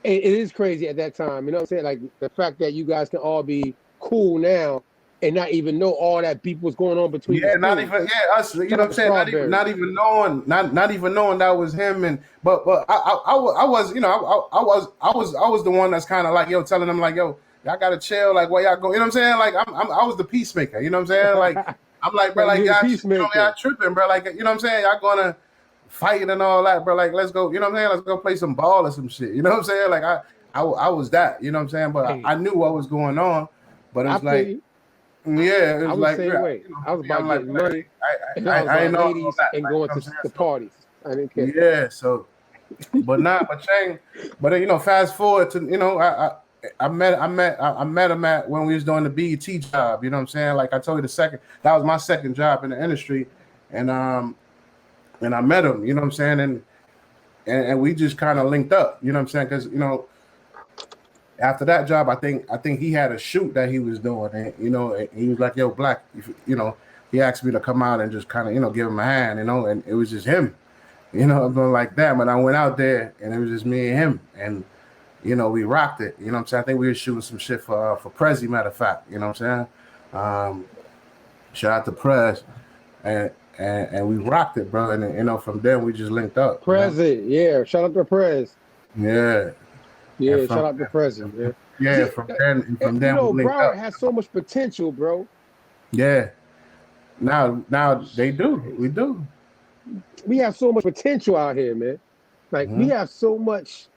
it is crazy at that time. You know what I'm saying? Like the fact that you guys can all be cool now and not even know all that beef was going on between us. You know what I'm saying? Not even knowing that was him. But I was the one that's kind of like, telling them like, y'all gotta chill, like where y'all go. You know what I'm saying? Like I was the peacemaker. You know what I'm saying? Like I'm like, bro, like y'all tripping, bro. Like, you know what I'm saying? Y'all gonna fight and all that, bro. Like let's go. You know what I'm saying? Let's go play some ball or some shit. You know what I'm saying? Like I was that. You know what I'm saying? But I knew what was going on. But it was like. Yeah, it was like the same way. I was about getting money. I ain't know ladies and going to the parties. I didn't care. Yeah, so, but Chang. But then fast forward to I met him at when we was doing the BET job. You know what I'm saying? Like I told you, that was my second job in the industry, and I met him. You know what I'm saying? And we just kind of linked up. You know what I'm saying? Because after that job, I think he had a shoot that he was doing, and and he was like, "Yo, Black," he asked me to come out and just kind of give him a hand, and it was just him, like that. But I went out there, and it was just me and him, and we rocked it. You know what I'm saying? I think we were shooting some shit for Prezi, matter of fact. You know what I'm saying? Shout out to Prez, and we rocked it, bro. And from there we just linked up. Prezi, yeah. Shout out to Prez. Yeah. Yeah, shout out to President. Man. Yeah, from then Broward has so much potential, bro. Yeah. Now they do. We do. We have so much potential out here, man. Like we have so much.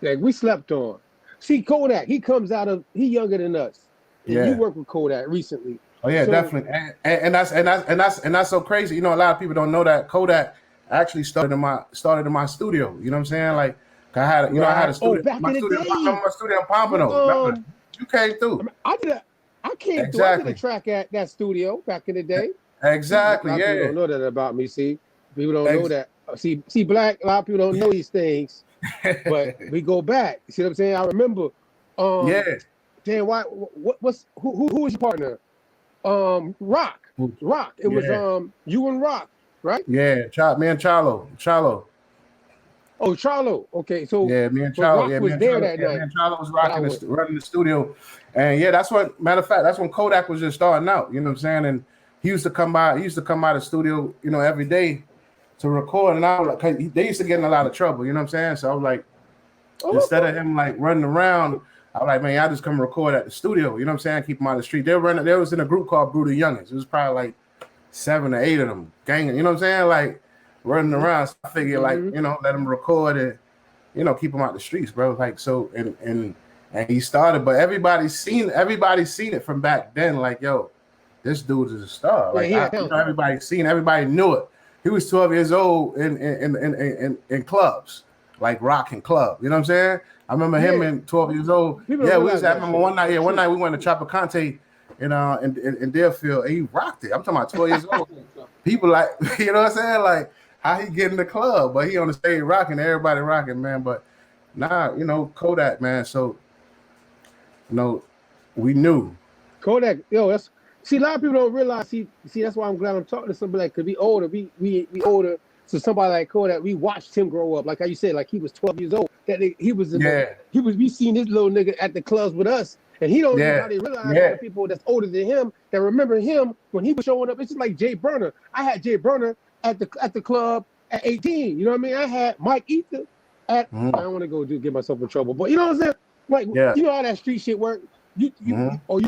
Like we slept on. See, Kodak, he younger than us. And you worked with Kodak recently. Oh yeah, definitely. And that's so crazy. A lot of people don't know that Kodak actually started in my studio. You know what I'm saying? Like. I had a studio. My studio in Pompano. You came through. I came through. I did a track at that studio back in the day. Exactly. People don't know that about me. See, people don't know that. See, Black. A lot of people don't know these things, but we go back. See what I'm saying? I remember. Damn. Why? Who was your partner? Rock. It was you and Rock, right? Yeah. Me and Charlo. Oh, Charlo. Okay, so me and Charlo. Was there that night. Me and Charlo was running the studio, And yeah, that's what, matter of fact, that's when Kodak was just starting out. You know what I'm saying? And he used to come by the studio, you know, every day to record. And I was like, they used to get in a lot of trouble. You know what I'm saying? So I was like, instead of him like running around, I was like, man, y'all just come record at the studio. You know what I'm saying? Keep them out of the street. They was in a group called Brutal Youngins. It was probably like 7 or 8 of them ganging. You know what I'm saying? Like running around. So I figured like, you know, let them record and, you know, keep them out the streets, bro. Like so, and he started, but everybody's seen it from back then. Like, yo, this dude is a star. Like, you know, everybody knew it. He was 12 years old in clubs, like rocking club. You know what I'm saying? I remember him in 12 years old. I remember one night we went to Chapacante in Deerfield, and he rocked it. I'm talking about 12 years old. People like, you know what I'm saying? Like, how he get in the club, but he on the stage rocking, everybody rocking, man. But nah, you know, Kodak, man. So, you know, we knew Kodak. Yo, a lot of people don't realize. See, that's why I'm glad I'm talking to somebody like, cause we older, we older. So somebody like Kodak, we watched him grow up. Like how you said, like he was 12 years old. We seen this little nigga at the clubs with us, and he don't even realize all the people that's older than him that remember him when he was showing up. It's just like Jay Burner. I had Jay Burner at the club at 18. You know what I mean? I had Mike Aether at. I don't want to go get myself in trouble, but you know what I'm saying? Like you know how that street shit work. You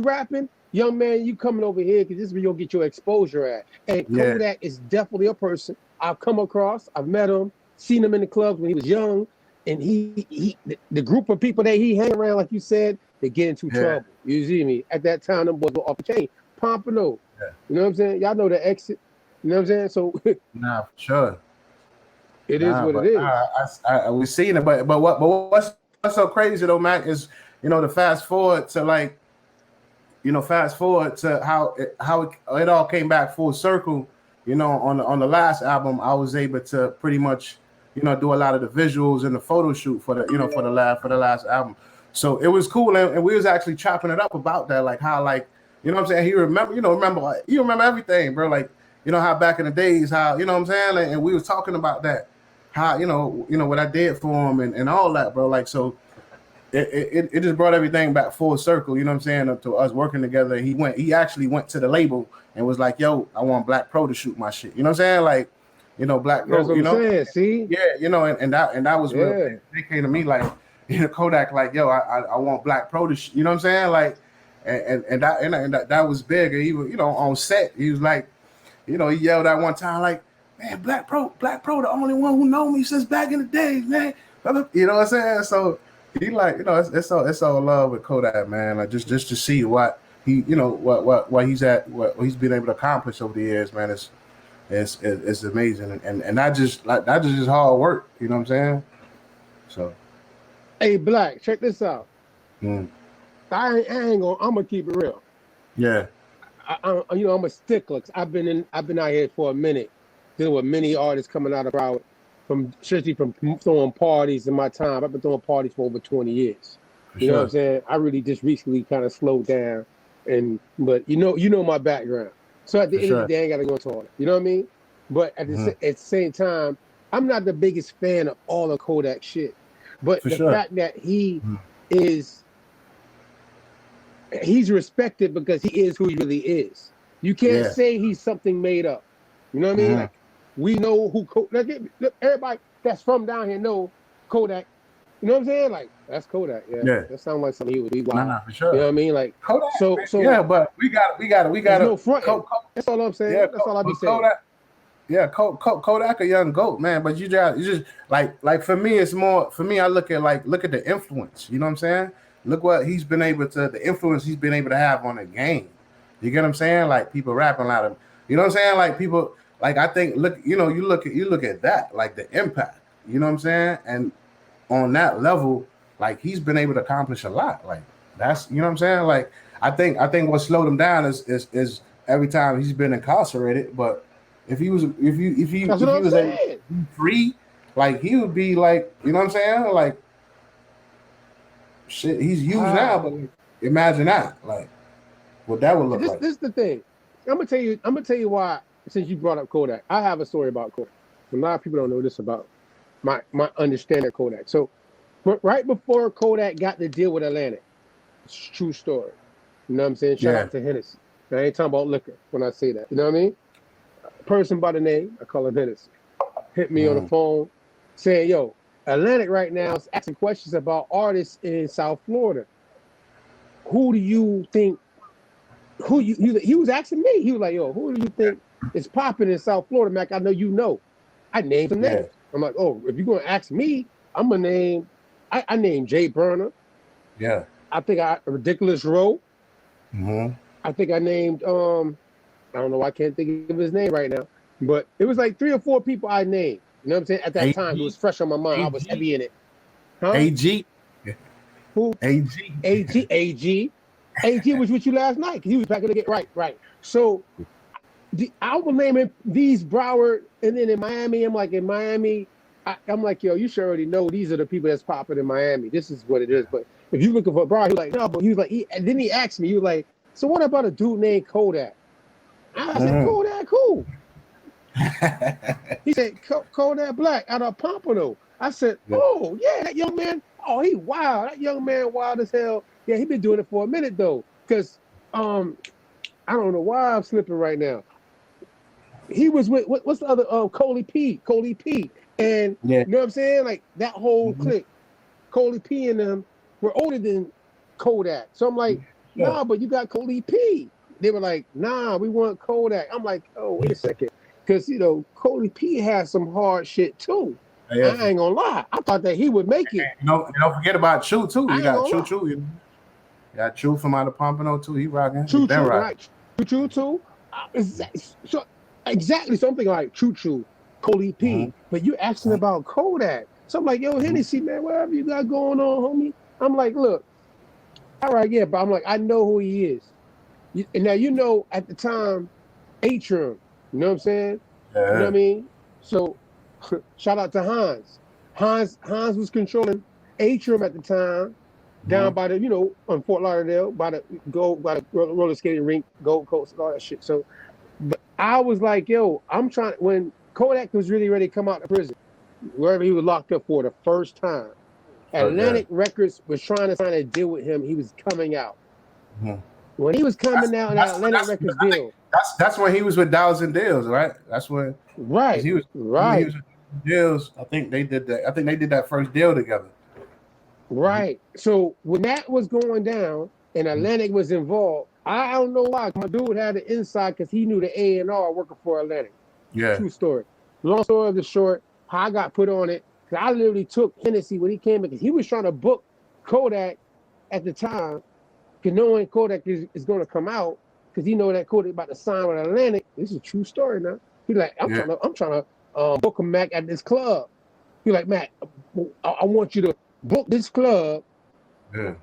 rapping, young man, you coming over here because this is where you'll get your exposure at. And Kodak is definitely a person I've come across. I've met him, seen him in the clubs when he was young, and the group of people that he hang around, like you said, they get into trouble. You see me? At that time, them boys were off the chain. Pompano, you know what I'm saying? Y'all know the exit. You know what I'm saying? So nah, for sure. It is what it is. We've seen it, but what's so crazy though, Mac, is, you know, to fast forward to how it all came back full circle. You know, on the last album, I was able to pretty much, you know, do a lot of the visuals and the photo shoot for the last album. So it was cool, and we was actually chopping it up about that, like how, like, you know what I'm saying? You remember everything, bro. Like, you know how back in the days, how, you know what I'm saying? Like, and we was talking about that, how, you know what I did for him and all that, bro. Like, so it just brought everything back full circle, you know what I'm saying, up to us working together. He actually went to the label and was like, yo, I want BlakPro to shoot my shit. You know what I'm saying? Like, you know, BlakPro, you know, saying, see? Yeah, you know, and that was when they came to me like, you know, Kodak, like, yo, I want BlakPro to shoot, you know what I'm saying? Like, and that was big. And he was, you know, on set, he was like, you know, he yelled at one time, like, man, BlakPro, the only one who know me since back in the day, man. You know what I'm saying? So he, like, you know, it's all love with Kodak, man. Like, just to see what he, you know, what he's he's been able to accomplish over the years, man. It's amazing, and that just hard work. You know what I'm saying? So, hey, Black, check this out. I'm gonna keep it real. Yeah. You know, I'm a stickler. I've been out here for a minute, dealing with many artists coming out of Broward, especially from throwing parties in my time. I've been throwing parties for over 20 years. You know what I'm saying? I really just recently kind of slowed down, but you know my background. So at the end of the day, I ain't gotta go into all that. You know what I mean? But at the same time, I'm not the biggest fan of all the Kodak shit. But fact that he's respected because he is who he really is. You can't say he's something made up. You know what I mean? Like, we know who Kodak. Everybody that's from down here know Kodak. You know what I'm saying? Like, that's Kodak. Yeah. That sounds like something he would be wild. Nah, for sure. You know what I mean? Like, Kodak. So yeah, but we got no front. That's all I'm saying. Yeah, that's all I be saying. Kodak, Kodak a young goat, man. But you just like for me, it's more for me. I look at the influence. You know what I'm saying? Look what he's been able to, the influence he's been able to have on the game. You get what I'm saying? Like, people rapping a lot of, you know what I'm saying? Like, people, like, I think, look, you know, you look at that, like the impact, you know what I'm saying? And on that level, like, he's been able to accomplish a lot. Like, that's, you know what I'm saying? Like, I think what slowed him down is every time he's been incarcerated. But if he was free, like, he would be like, you know what I'm saying? Like, shit, he's used now, but imagine that, like, what that would look like. This is the thing. I'm gonna tell you why. Since you brought up Kodak, I have a story about Kodak. A lot of people don't know this about my understanding of Kodak. So, right before Kodak got the deal with Atlantic, It's a true story. You know what I'm saying? Shout Yeah. out to Hennessy. I ain't talking about liquor when I say that. You know what I mean? A person by the name, I call him Hennessy, hit me on the phone saying, yo, Atlantic right now is asking questions about artists in South Florida. Who do you think, he was asking me, he was like, yo, who do you think is popping in South Florida, Mac? I know you know. I named some names. I'm like, oh, if you're going to ask me, I'm going to name, I named Jay Burner. Yeah. I think Ridiculous Row. Mm-hmm. I think I named, I don't know, I can't think of his name right now, but it was like 3 or 4 people I named. You know what I'm saying? At that time, it was fresh on my mind. I was heavy in it. Huh? AG. Who? AG. AG was with you last night. He was back in the game. Right. So I was naming these Broward, and then in Miami, I'm like, in Miami, I'm like, yo, you should already know these are the people that's popping in Miami. This is what it is. But if you're looking for Broward, he was like, no, but he was like, and then he asked me, he was like, so what about a dude named Kodak? I said, Kodak who? He said, Kodak Black out of Pompano. I said, oh, yeah, that young man, oh, he wild. That young man wild as hell. Yeah, he been doing it for a minute, though. Because I don't know why I'm slipping right now. He was with, what's the other, Coley P. And you know what I'm saying? Like, that whole clique, Coley P and them were older than Kodak. So I'm like, nah, but you got Coley P. They were like, nah, we want Kodak. I'm like, oh, wait a second. Because, you know, Coley P has some hard shit, too. I ain't gonna lie. I thought that he would make it. Don't forget about Chew, too. You got Chew. You got Chew from out of Pompano, too. He rocking. Chew, right. Chew, too. So, exactly. Something like Chew, Coley P. But you asking about Kodak. So I'm like, yo, Hennessy, man, whatever you got going on, homie. I'm like, look, all right, yeah, but I'm like, I know who he is. And now, you know, at the time, Aether, you know what I'm saying? Yeah. You know what I mean? So, shout out to Hans. Hans was controlling Atrium at the time, down by the, you know, on Fort Lauderdale, by the roller skating rink, Gold Coast, and all that shit. So, but I was like, yo, I'm trying, when Kodak was really ready to come out of prison, wherever he was locked up for the first time, Atlantic Records was trying to sign a deal with him. He was coming out. When he was coming out in that Atlantic Records deal. That's when he was with Dollars and Deals, right? That's when he was right. He was with Deals. I think they did that. I think they did that first deal together. Right. So when that was going down and Atlantic was involved, I don't know why. My dude had the inside because he knew the A&R working for Atlantic. Yeah. True story. Long story of the short, how I got put on it. I literally took Hennessy when he came because he was trying to book Kodak at the time, because knowing Kodak is going to come out, because he know that Kodak about to sign with Atlantic. This is a true story now. He's like, I'm trying to book him Mac at this club. He's like, Mac, I want you to book this club. Yeah.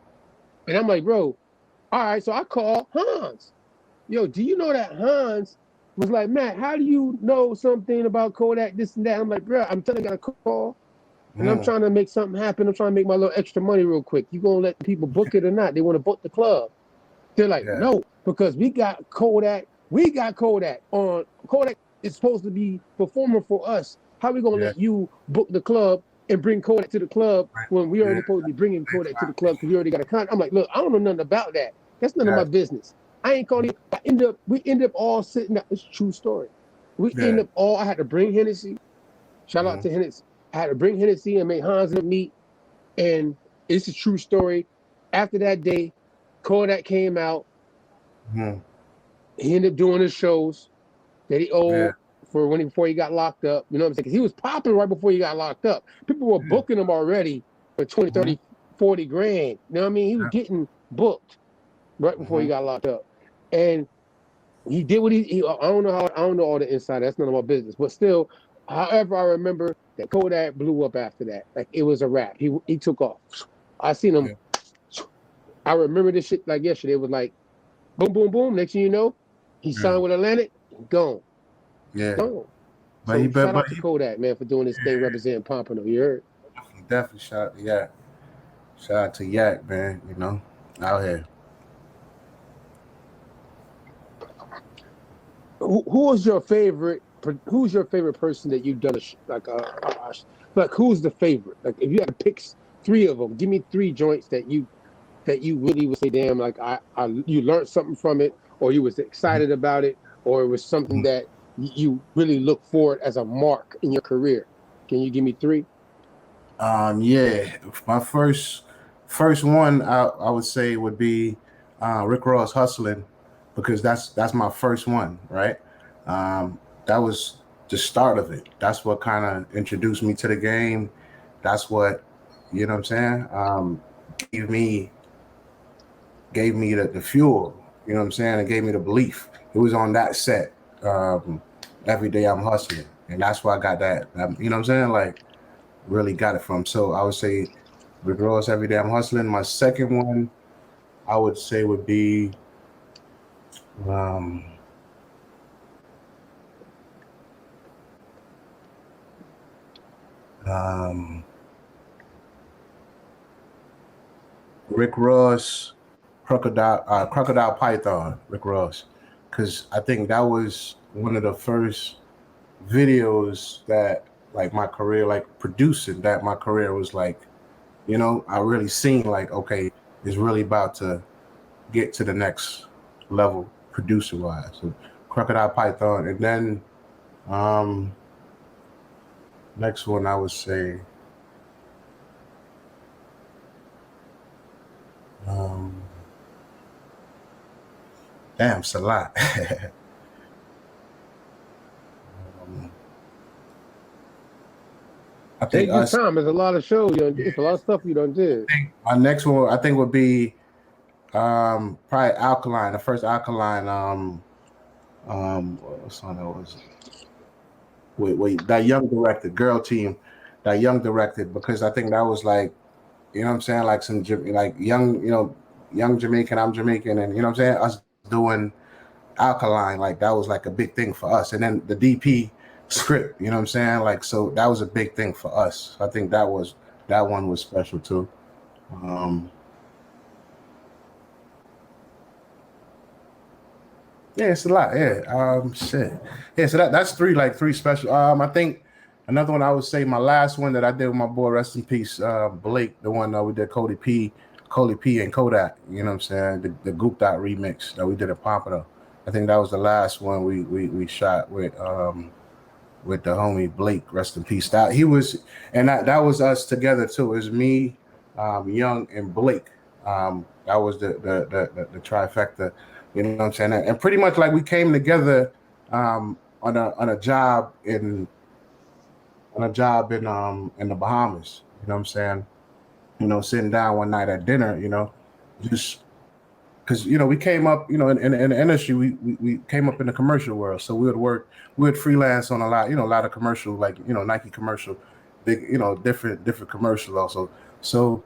And I'm like, bro, all right. So I call Hans. Yo, do you know that Hans was like, Matt, how do you know something about Kodak, this and that? I'm like, bro, I'm telling you, I got a call. And I'm trying to make something happen. I'm trying to make my little extra money real quick. You gonna let people book it or not? They want to book the club. They're like, no, because we got Kodak. We got Kodak on. Kodak is supposed to be performing for us. How we gonna let you book the club and bring Kodak to the club when we already supposed to be bringing Kodak to the club because we already got a contract? I'm like, look, I don't know nothing about that. That's none of my business. I ain't calling you. We end up all sitting there. It's a true story. We end up all. I had to bring Hennessy. Shout out to Hennessy. I had to bring Hennessy and make Hans and meet. And it's a true story. After that day, Kodak came out. He ended up doing his shows that he owed before he got locked up. You know what I'm saying? Because he was popping right before he got locked up. People were booking him already for 20, 30, 40 grand. You know what I mean? He was getting booked right before he got locked up. And he did what he I don't know all the inside. That's none of my business. But still, however, I remember that Kodak blew up after that. Like, it was a wrap. He took off. I seen him. I remember this shit like yesterday. It was like, boom, boom, boom. Next thing you know, he signed with Atlantic. Gone. Yeah. Gone. But shout out to Kodak, man, for doing this thing representing Pompano. You heard? Definitely shout out to Yak. Shout out to Yak, man. You know, out here. Who's your favorite person that you've done like who's the favorite? Like, if you had to pick 3 of them, give me 3 joints that you that you really would say, damn, like you learned something from it, or you was excited about it, or it was something that you really look forward as a mark in your career? Can you give me three? Yeah, my first one I would say would be Rick Ross Hustling, because that's my first one, right? That was the start of it. That's what kind of introduced me to the game. That's what, you know what I'm saying, gave me the fuel, you know what I'm saying, and gave me the belief. It was on that set. Every day I'm hustling, and that's why I got that. You know what I'm saying, like really got it from. So I would say Rick Ross, Every Day I'm Hustling. My second one I would say would be um, um, Rick Ross, Crocodile Python, Rick Ross, because I think that was one of the first videos that like my career, like producing, that my career was like, you know, I really seen like, okay, it's really about to get to the next level producer wise. So Crocodile Python, and then um, next one I would say um, damn, it's a lot. um, I think Take your us. time. There's a lot of shows. It's a lot of stuff you done did. My next one I think would be probably Alkaline. The first Alkaline. What song that was? Wait, that young directed girl team, that young directed, because I think that was like, you know what I'm saying, like some like young, you know, young Jamaican, I'm Jamaican, and you know what I'm saying, us doing Alkaline, like that was like a big thing for us. And then the DP script, you know what I'm saying, like, so that was a big thing for us. I think that one was special too. Um, yeah, it's a lot. Yeah, shit. Yeah, so that's three special. I think another one I would say, my last one that I did with my boy, rest in peace, Blake, the one that we did, Cody P and Kodak. You know what I'm saying? The Goop Dot remix that we did at Pompano. I think that was the last one we shot with the homie Blake, rest in peace. That he was, and that was us together too. It was me, Young, and Blake. That was the trifecta. You know what I'm saying? And pretty much like we came together on a job in in the Bahamas. You know what I'm saying? You know, sitting down one night at dinner. You know, just because you know we came up, you know, in the industry, we came up in the commercial world, so we would freelance on a lot, you know, a lot of commercial, like, you know, Nike commercial, big, you know, different commercial also. So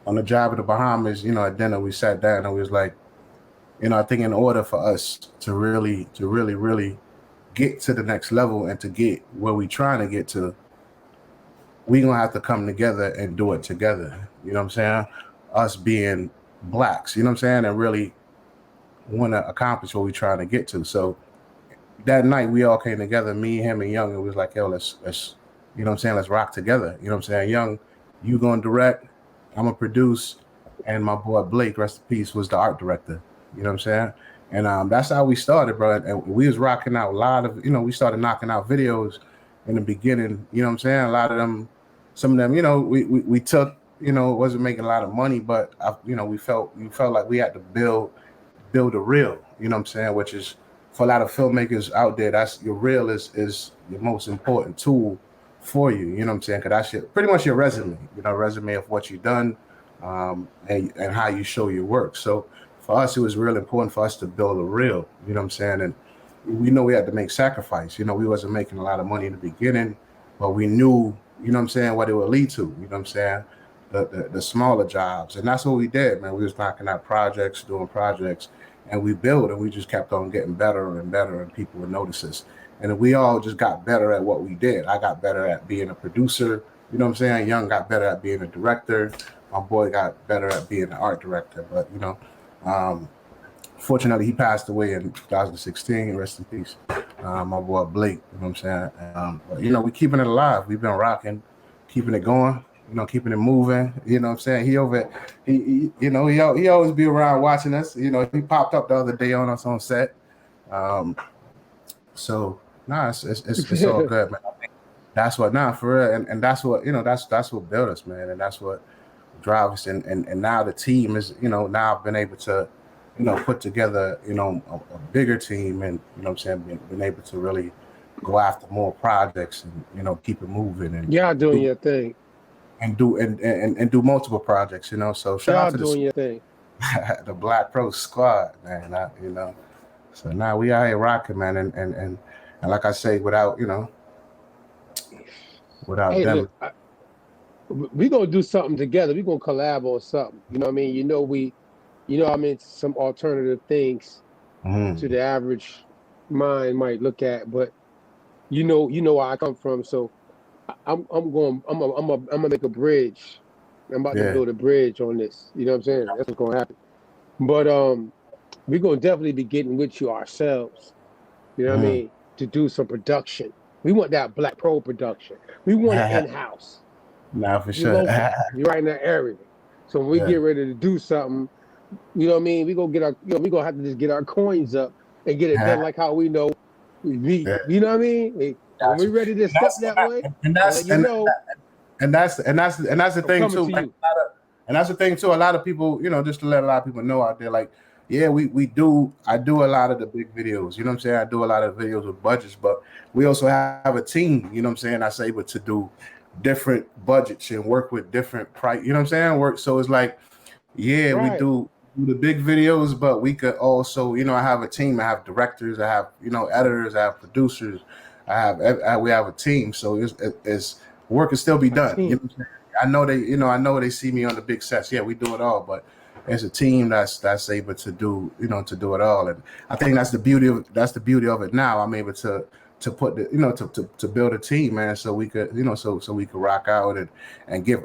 on the job in the Bahamas, you know, at dinner we sat down and we was like, you know, I think in order for us to really get to the next level and to get where we trying to get to, we gonna have to come together and do it together. You know what I'm saying? Us being blacks, you know what I'm saying, and really want to accomplish what we trying to get to. So that night we all came together, me, him, and Young, and we was like, yo, let's you know what I'm saying, let's rock together. You know what I'm saying? Young, you gonna direct, I'm gonna produce, and my boy Blake, rest in peace, was the art director. You know what I'm saying? And that's how we started, bro. And we was rocking out a lot of, you know, we started knocking out videos in the beginning. You know what I'm saying? A lot of them, some of them, you know, we took, you know, it wasn't making a lot of money, but you know, we felt like we had to build a reel. You know what I'm saying? Which is, for a lot of filmmakers out there, that's your reel is your most important tool for you. You know what I'm saying? Because that's pretty much your resume. You know, resume of what you've done, and how you show your work. So for us, it was real important for us to build a reel. You know what I'm saying? And we know we had to make sacrifice. You know, we wasn't making a lot of money in the beginning, but we knew, you know what I'm saying, what it would lead to. You know what I'm saying? The smaller jobs. And that's what we did, man. We was knocking out projects, doing projects, and we built, and we just kept on getting better and better, and people would notice us. And we all just got better at what we did. I got better at being a producer. You know what I'm saying? Young got better at being a director. My boy got better at being an art director. But, you know, fortunately, he passed away in 2016. Rest in peace. My boy Blake, you know what I'm saying? But, you know, we keeping it alive. We've been rocking, keeping it going. keeping it moving. You know what I'm saying? He always be around watching us. He popped up the other day on us on set. So nah, it's all good, man. I think that's what for real, and that's what that's what built us, man, and that's what drive us. And now the team is now I've been able to put together a bigger team, and what I'm saying, been able to really go after more projects and keep it moving and doing your thing and do multiple projects. So shout out to doing your thing. the BlakPro squad, man. So now we out here rocking, man, and like I say, without Hey, them. look, we gonna do something together. We gonna collab on something. You know what I mean? Some alternative things to the average mind might look at, but you know where I come from. So I'm gonna make a bridge. I'm about to build a bridge on this. You know what I'm saying? That's what's gonna happen. But we're gonna definitely be getting with you ourselves. You know what I mean? To do some production. We want that BlakPro production. We want it in-house. Nah, for You're sure. local. You're right in that area. So when we get ready to do something, you know what I mean? We gonna get our, we gonna have to just get our coins up and get it done like how we know we meet. You know what I mean? When we ready to step that way, and that's the thing too. And that's the thing too. A lot of people, just to let a lot of people know out there, like, yeah, I do a lot of the big videos. You know what I'm saying? I do a lot of videos with budgets, but we also have a team. You know what I'm saying? That's able to do different budgets and work with different price. You know what I'm saying? So it's like, we do the big videos, but we could also, I have a team. I have directors. I have editors. I have producers. We have a team. So it's work can still be done. You know what I'm saying? I know they see me on the big sets. Yeah, we do it all, but it's a team that's able to do it all. And I think that's the beauty of it now. I'm able to put to build a team, man, so we could so we could rock out and give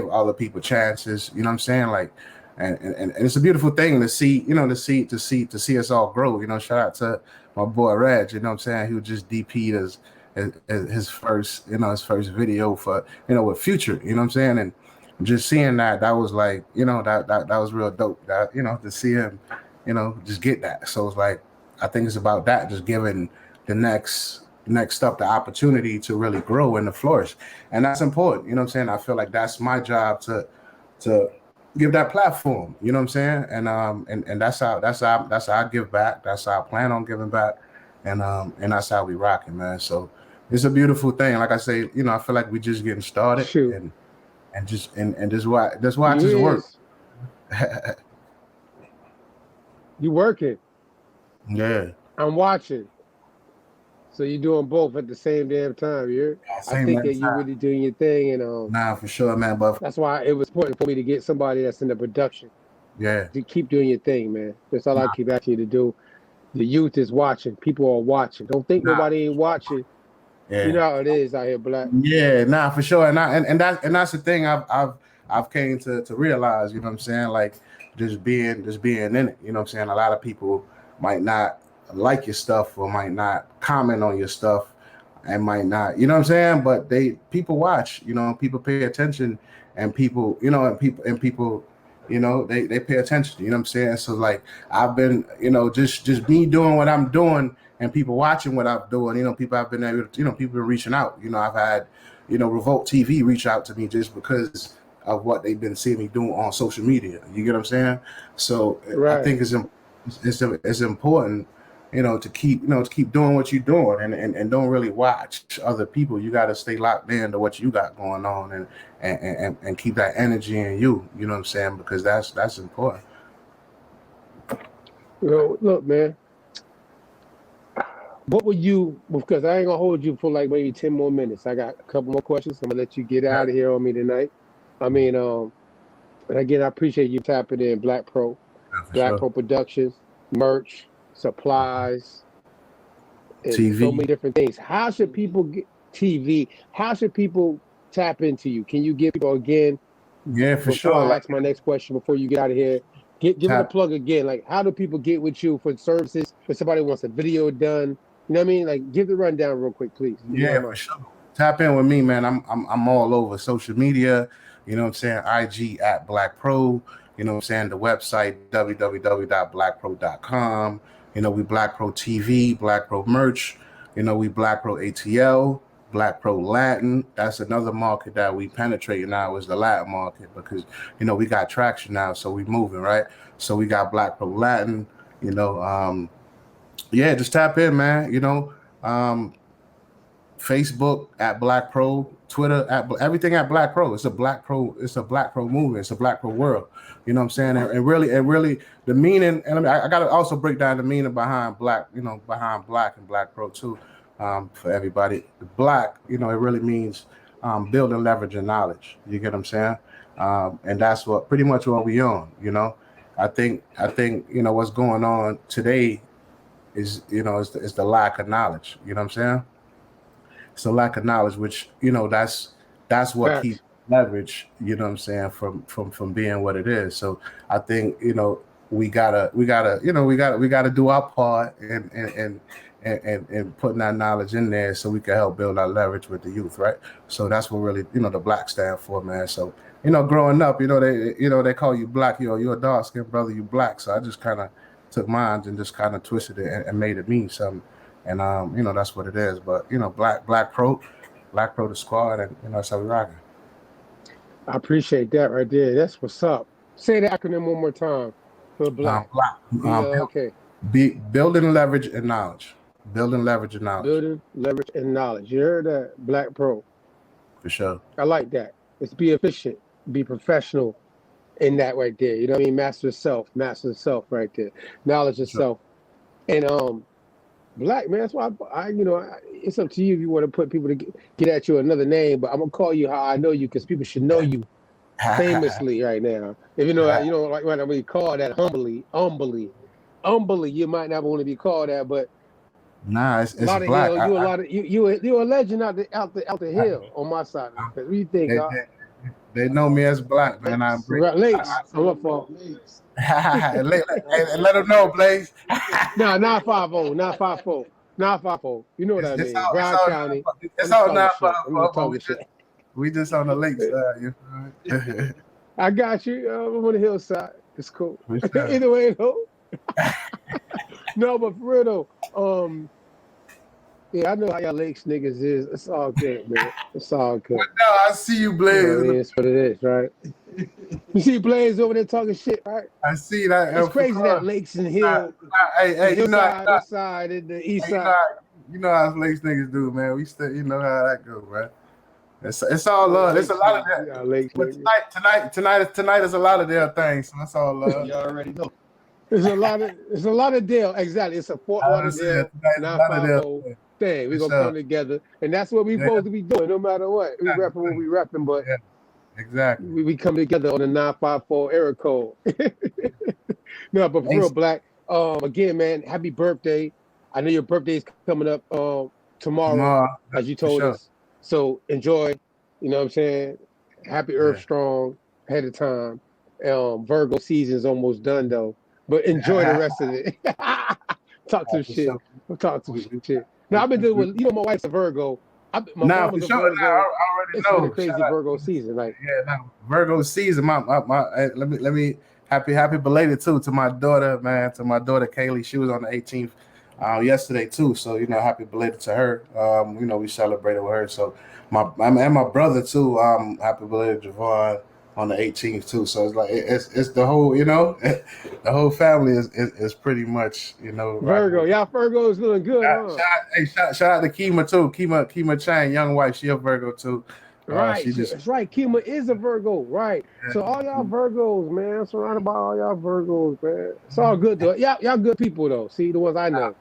other people chances. You know what I'm saying? Like, and it's a beautiful thing to see, to see us all grow. Shout out to my boy Reg, you know what I'm saying, who just DP'd his first video for with Future, you know what I'm saying, and just seeing that was like, that was real dope, that to see him just get that. So it's like, I think it's about that, just giving the next up the opportunity to really grow and to flourish, and that's important. You know what I'm saying? I feel like that's my job to give that platform. You know what I'm saying? And that's how I give back. That's how I plan on giving back, and that's how we rocking, man. So it's a beautiful thing. Like I say, I feel like we just getting started. Shoot. and just watch this work. You working? Yeah. I'm watching. So you're doing both at the same damn time. I think that you're really doing your thing, and nah, for sure, man. But that's why it was important for me to get somebody that's in the production. Yeah. To keep doing your thing, man. That's all I keep asking you to do. The youth is watching. People are watching. Don't think nobody ain't watching. Yeah. You know how it is out here, Black. Yeah, nah, for sure. And that's the thing I've came to realize, you know what I'm saying? Like just being in it, you know what I'm saying? A lot of people might not like your stuff or might not comment on your stuff and might not, you know what I'm saying? But people watch, people pay attention, and people, and people, they pay attention, you know what I'm saying? So like I've been, just me doing what I'm doing and people watching what I'm doing, people have been able to, people been reaching out. I've had, Revolt TV reach out to me just because of what they've been seeing me doing on social media. You get what I'm saying? So I think it's important, to keep doing what you're doing and don't really watch other people. You got to stay locked into what you got going on and keep that energy in you. You know what I'm saying? Because that's important. Look, man. What would you? Because I ain't gonna hold you for like maybe 10 more minutes. I got a couple more questions. I'm gonna let you get out of here on me tonight. I mean, and again, I appreciate you tapping in BlakPro, BlakPro Productions, merch, supplies, and TV. so many different things. How should people get TV? How should people tap into you? Can you give people again? Yeah, for sure. I ask my next question before you get out of here. Give it a plug again. Like, how do people get with you for services? If somebody wants a video done, you know what I mean? Like, give the rundown real quick, please. Yeah, for sure. Tap in with me, man. I'm all over social media, You know what I'm saying? IG at BlakPro. You know what I'm saying? The website, www.BlakPro.com. You know, we BlakPro TV, BlakPro merch. You know, we BlakPro ATL, BlakPro Latin. That's another market that we penetrate now is the Latin market because, you know, we got traction now. So we moving, right? So we got BlakPro Latin, you know, yeah, just tap in, man. You know, Facebook at BlakPro, Twitter at everything at BlakPro. It's a BlakPro. It's a BlakPro movement. It's a BlakPro world. You know what I'm saying? And really, the meaning. And I got to also break down the meaning behind Black. You know, behind Black and BlakPro too. For everybody, the Black. You know, it really means building, leveraging knowledge. You get what I'm saying? And that's what pretty much what we on. You know, I think you know what's going on today is is the lack of knowledge. You know what I'm saying? It's a lack of knowledge, which you know that's what keeps leverage. You know what I'm saying from being what it is. So I think you know we gotta do our part and putting that knowledge in there so we can help build our leverage with the youth, right? So that's what really the Black stand for, man. So growing up, they call you Black, you're a dark skinned brother, you Black. So I just kind of took mine and just kind of twisted it and made it mean something. And that's what it is. But BlakPro the squad, and that's how we rocking. I appreciate that right there. That's what's up. Say the acronym one more time for Black. Okay. Building leverage and knowledge. Building leverage and knowledge. Building leverage and knowledge. You heard that, BlakPro. For sure. I like that. It's be efficient, be professional in that right there. You know what I mean? Master the self right there. Knowledge of self. And Black, man, that's why it's up to you if you want to put people to get at you another name, but I'm gonna call you how I know you because people should know you famously right now. If you don't like when I be called that humbly, you might not want to be called that, but nah, it's a lot of Black. You're a legend out the hill on my side. What do you think? They know me as Black, man. I'm Lakes. I'm up for let them know, Blaze. No, not 5-0, not 5-4, not 5-4. You know what I mean? Brown County. It's all not 5-4. We just on the lakes. I got you. I'm on the hillside. It's cool. Either way, though. No, but for real though, yeah, I know how y'all lakes niggas is. It's all good, man. It's all good. Well, no, I see you, Blaze. It's what it is, right? You see Blaze over there talking shit, right? I see that. It's crazy that lakes and hill. Hey, this side and the east side. You know how lakes niggas do, man. We still, you know how that go, right? It's all love. It's a lot of that. But tonight is a lot of their things. So that's all love. You already know. It's a lot of deal. Exactly. It's a Fort Lauderdale, not 5-0 thing. We're gonna come together, and that's what we're supposed to be doing, no matter what. We repping what we repping, but exactly. We come together on the 954 error code. No, but for real, Black. Again, man, happy birthday. I know your birthday's coming up tomorrow, as you told us. So enjoy. You know what I'm saying? Happy Earth Strong ahead of time. Virgo season's almost done though, but enjoy the rest of it. Talk some shit. Talk some shit. Now I've been doing with my wife's a Virgo. My mom was a Virgo. I already it's know. Been a crazy Virgo season, like Virgo season. My let me happy belated too to my daughter, man. To my daughter Kaylee. She was on the 18th yesterday too. So happy belated to her. We celebrated with her. So my brother too. Happy belated Javon on the 18th too. So it's like it's the whole the whole family is pretty much Virgo. Right. Y'all Virgo's doing good. Shout out to Kima too. Kima Chang, young wife, she a Virgo too. Right, that's right. Kima is a Virgo, right? Yeah. So all y'all Virgos, man, I'm surrounded by all y'all Virgos, man. It's all good though. Y'all good people though. See the ones I know.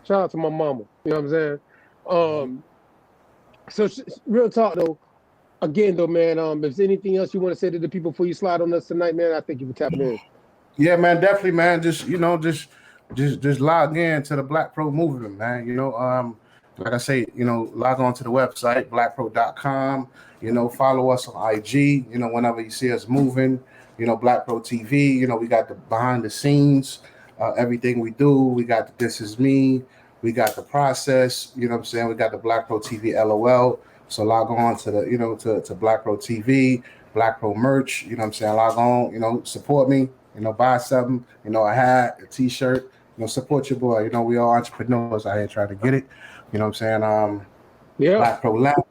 Shout out to my mama. You know what I'm saying? So real talk though. Again though, man. If there's anything else you want to say to the people before you slide on us tonight, man, I think you can tap in. Yeah, man, definitely, man. Just log in to the BlakPro movement, man. Like I say, log on to the website, BlakPro.com. Follow us on IG. Whenever you see us moving, BlakPro TV. We got the behind the scenes, everything we do. We got the This Is Me. We got the process. You know what I'm saying? We got the BlakPro TV LOL. So log on to the to BlakPro TV, BlakPro merch. You know what I'm saying? Log on, support me, buy something, a hat, a t-shirt, support your boy. We all entrepreneurs out here trying to get it. You know what I'm saying? Yeah. BlakPro Latin,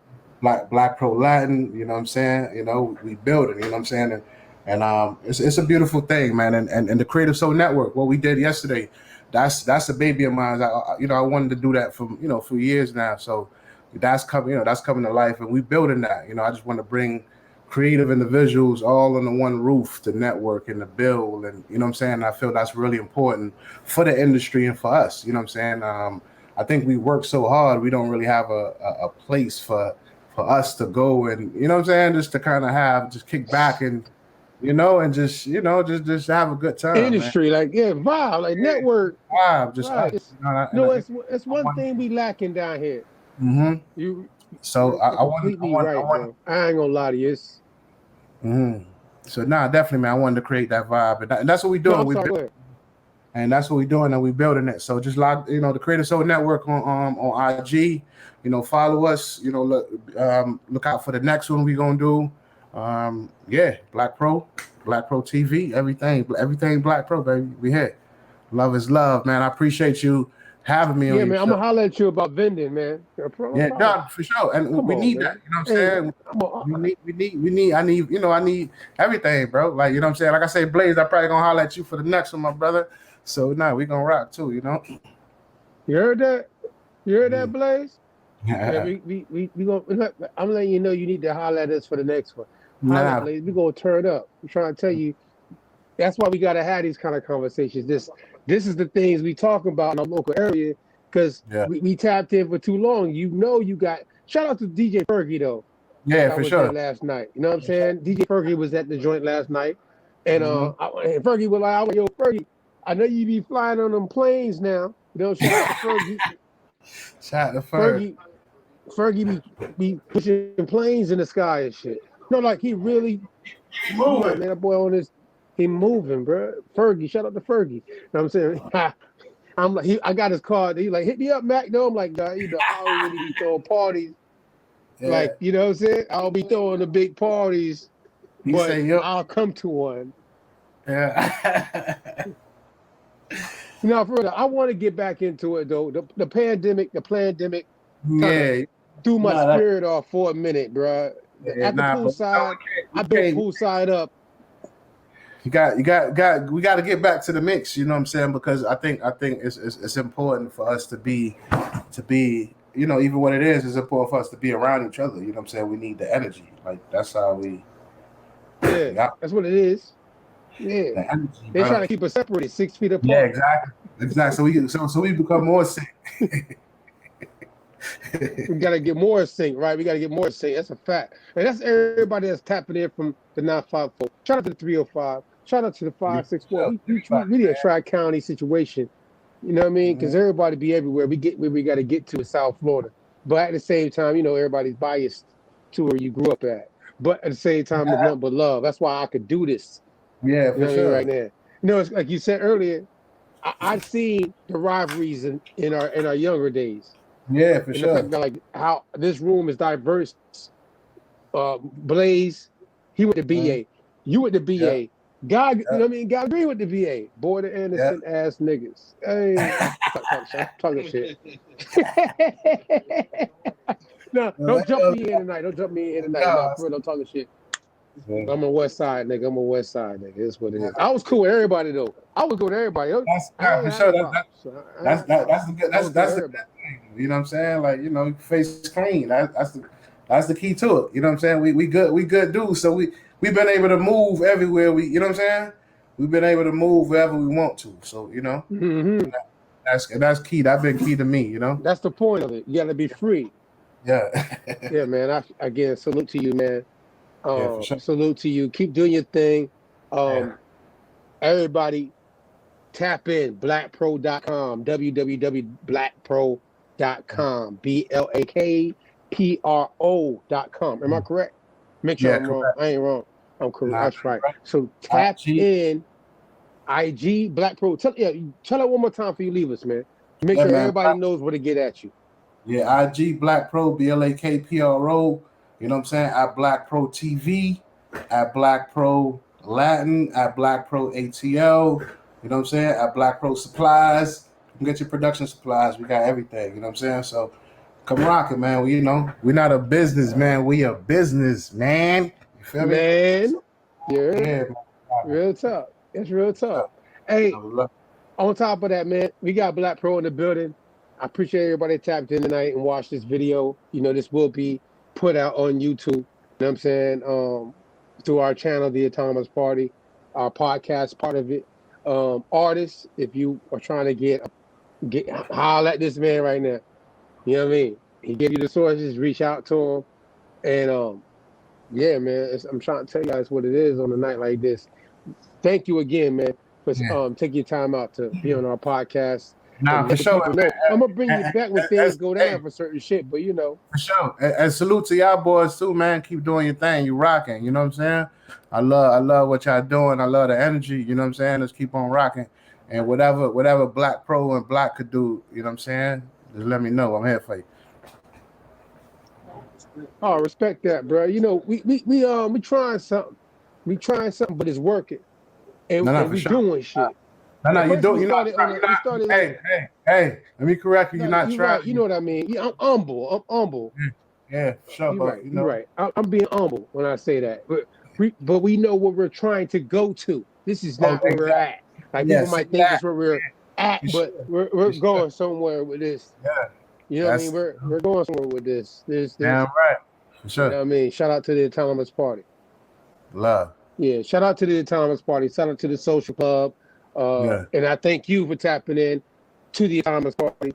BlakPro Latin, you know what I'm saying? We building, you know what I'm saying? And it's a beautiful thing, man. And the Creative Soul Network, what we did yesterday, that's a baby of mine. I wanted to do that for years now. So that's coming to life, and we building that. I just want to bring creative individuals all under one roof to network and to build, and you know what I'm saying. I feel that's really important for the industry and for us. You know what I'm saying. I think we work so hard, we don't really have a place for us to go, and you know what I'm saying, just to kind of just kick back and and just have a good time. Industry, man. Vibe, like network. Vibe, just right. us, It's one thing we lacking down here. Mm-hmm. So I completely right, bro. I ain't gonna lie to you. So definitely, man. I wanted to create that vibe, and that's what we're doing. And that's what we're doing, and we're building it. So just the Creative Soul Network on IG. Follow us. Look out for the next one we're gonna do. BlakPro TV, everything BlakPro, baby. We here. Love is love, man. I appreciate you having me. Yeah, man. I'm gonna holler at you about vending, man. For sure. And we need that. You know what I'm saying? We need. I need everything, bro. Like, you know what I'm saying? Like I say, Blaze, I probably gonna holler at you for the next one, my brother. So we gonna rock too, You heard that? You heard that, Blaze? Yeah, we gonna. I'm letting you know you need to holler at us for the next one. Blaze, we gonna turn up. I'm trying to tell you. That's why we gotta have these kind of conversations. This is the things we talking about in our local area, because we tapped in for too long. You got shout out to DJ Fergie though. Yeah, for sure. Last night, you know what I'm saying? DJ Fergie was at the joint last night, and and Fergie was like, "Yo, Fergie, I know you be flying on them planes now." Shout out to Fergie. Shout out to Fergie. Fergie be pushing planes in the sky and shit. Like he really moving, man. That boy on this, he moving, bro. Fergie, shout out to Fergie. You know what I'm saying? I'm like, I got his card. He like, hit me up, Mac. No, I'm like, I don't really be throwing parties. Yeah. Like, you know what I'm saying? I'll be throwing the big parties, but I'll come to one. Yeah. For real, I want to get back into it though. The pandemic threw my spirit off for a minute, bro. At the poolside, I built poolside up. We got to get back to the mix. You know what I'm saying? Because I think it's important for us to be, even what it is, it's important for us to be around each other. You know what I'm saying? We need the energy. Like that's how we. Yeah, that's what it is. Yeah, the energy, they're trying to keep us separated 6 feet apart. Yeah, exactly. So we become more sick. We gotta get more sync, right? We gotta get more sync. That's a fact. And that's everybody that's tapping in from the 954. Shout out to the 305. Shout out to the 564. We need a tri-county situation. You know what I mean? Because everybody be everywhere. We get where we gotta get to in South Florida. But at the same time, everybody's biased to where you grew up at. But at the same time, it's nothing but love. That's why I could do this. Yeah, for sure. Right now. It's like you said earlier. I've seen the rivalries in our younger days. Yeah, for sure. Like how this room is diverse. Blaze, he went to BA. You went to BA. Yeah. God, you know what I mean? God agree with the BA. Boy, the innocent ass niggas. Hey, talking shit. No, don't jump me in tonight. Don't jump me in tonight. No, for real, don't talking shit. I'm on West Side, nigga. I'm on West Side, nigga. That's what it is. I was cool with everybody though. I was cool with everybody. That's for sure. That's the good thing. You know what I'm saying? Like, face clean. That's the key to it. You know what I'm saying? We good dudes. So we've been able to move everywhere. You know what I'm saying? We've been able to move wherever we want to. So that's key. That's been key to me. That's the point of it. You gotta be free. Yeah. Yeah, man. Again, salute to you, man. For sure. Salute to you. Keep doing your thing. Everybody tap in BlakPro.com, www.BlakPro.com, BlakPro.com. Am I correct? Make sure I'm wrong. I ain't wrong. I'm correct. That's right. So tap in IG BlakPro. Tell it one more time before you leave us, man. Make sure everybody knows where to get at you. Yeah, IG BlakPro, BlakPro. You know what I'm saying? At BlakPro TV. at BlakPro Latin, at BlakPro ATL. You know what I'm saying? At BlakPro Supplies. You can get your production supplies. We got everything. You know what I'm saying? So come rock it, man. We're not a business, man. We a business, man. You feel me? Man, yeah, Yeah, real talk. It's real talk. Hey, man. on top of that, man, we got BlakPro in the building. I appreciate everybody tapped in tonight and watched this video. You know, this will be put out on YouTube. You know what I'm saying? Through our channel, The Autonomous Party, our podcast, part of it. Artists, if you are trying to get holler at this man right now. You know what I mean? He gave you the sources, reach out to him. And yeah, man, I'm trying to tell you guys what it is on a night like this. Thank you again, man, for taking your time out to be on our podcast Nah, and for let the sure. people know. I'm gonna bring you back when things go down Hey, for certain shit, but you know. for sure. And salute to y'all boys too, man. Keep doing your thing. You rocking. You know what I'm saying? I love what y'all doing. I love the energy. You know what I'm saying? Let's keep on rocking. And whatever BlakPro and Black could do, you know what I'm saying? Just let me know. I'm here for you. Oh, respect that, bro. You know, we trying something. We trying something, but it's working. And, No, and for we sure. doing shit. No, At you first do. we You know, started like hey. Let me correct you. no, You're not you're trying. right. You know what I mean. Yeah, I'm humble. I'm humble. Yeah, for sure. You're But right. you You're know, right. I'm being humble when I say that. But we know where we're trying to go to. This is not where we're exactly. at. Like Yeah, people see might think that it's where we're at, for but sure. we're For sure. going somewhere with this. Yeah, You know what I mean? that's We're going somewhere with this. This. damn right. For You know sure. what I mean? Shout out to the Autonomous Party. Love. Yeah, shout out to the Autonomous Party. Shout out to the Social Club. Yeah. And I thank you for tapping in to the Autonomous Party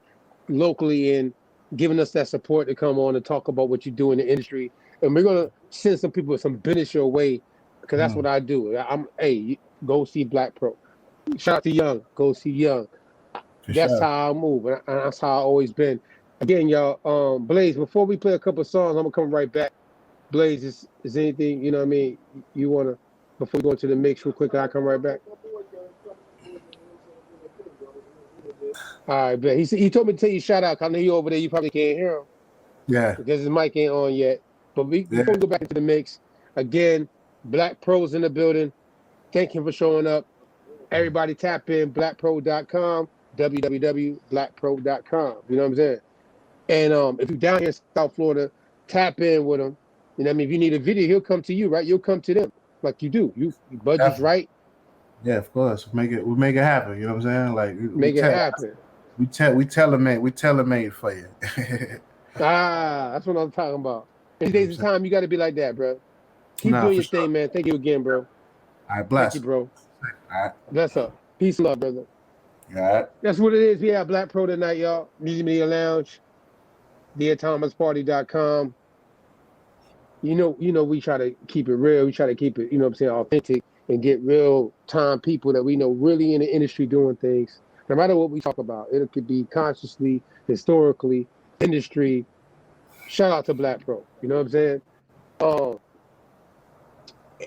locally and giving us that support to come on and talk about what you do in the industry. And we're gonna send some people some business your way because that's what I do. Go see BlakPro. Shout out to Young. Go see Young. For That's sure. how I move, and that's how I always been. Again, y'all. Blaze. Before we play a couple songs, I'm gonna come right back. Blaze, is anything you know what I mean? You wanna before we go into the mix real quick? I come right back. All right, but he told me to tell you shout out. 'Cause I know you over there. You probably can't hear him Yeah. because his mic ain't on yet. But Yeah. before we go back into the mix, again, BlakPro's in the building. Thank him for showing up. Everybody tap in BlakPro.com, www.blakpro.com. You know what I'm saying? And if you're down here in South Florida, tap in with him. You know what I mean? If you need a video, he'll come to you, right? You'll come to them like you do. Your budget's Definitely. right. Yeah, of course. We make it happen. You know what I'm saying? Like Make it happen. we tailor made for you. That's what I'm talking about. In days of time, you got to be like that, bro. Keep Nah, doing for your sure. thing, man. Thank you again, bro. All right, Thank you, bless. bro. All right. Bless up. Peace and love, brother. All right. That's what it is. We have BlakPro tonight, y'all. Music Media Lounge, theatomousparty.com. You know, we try to keep it real. We try to keep it, you know what I'm saying, authentic and get real time people that we know really in the industry doing things. No matter what we talk about, it could be consciously, historically, industry. Shout out to BlakPro. You know what I'm saying?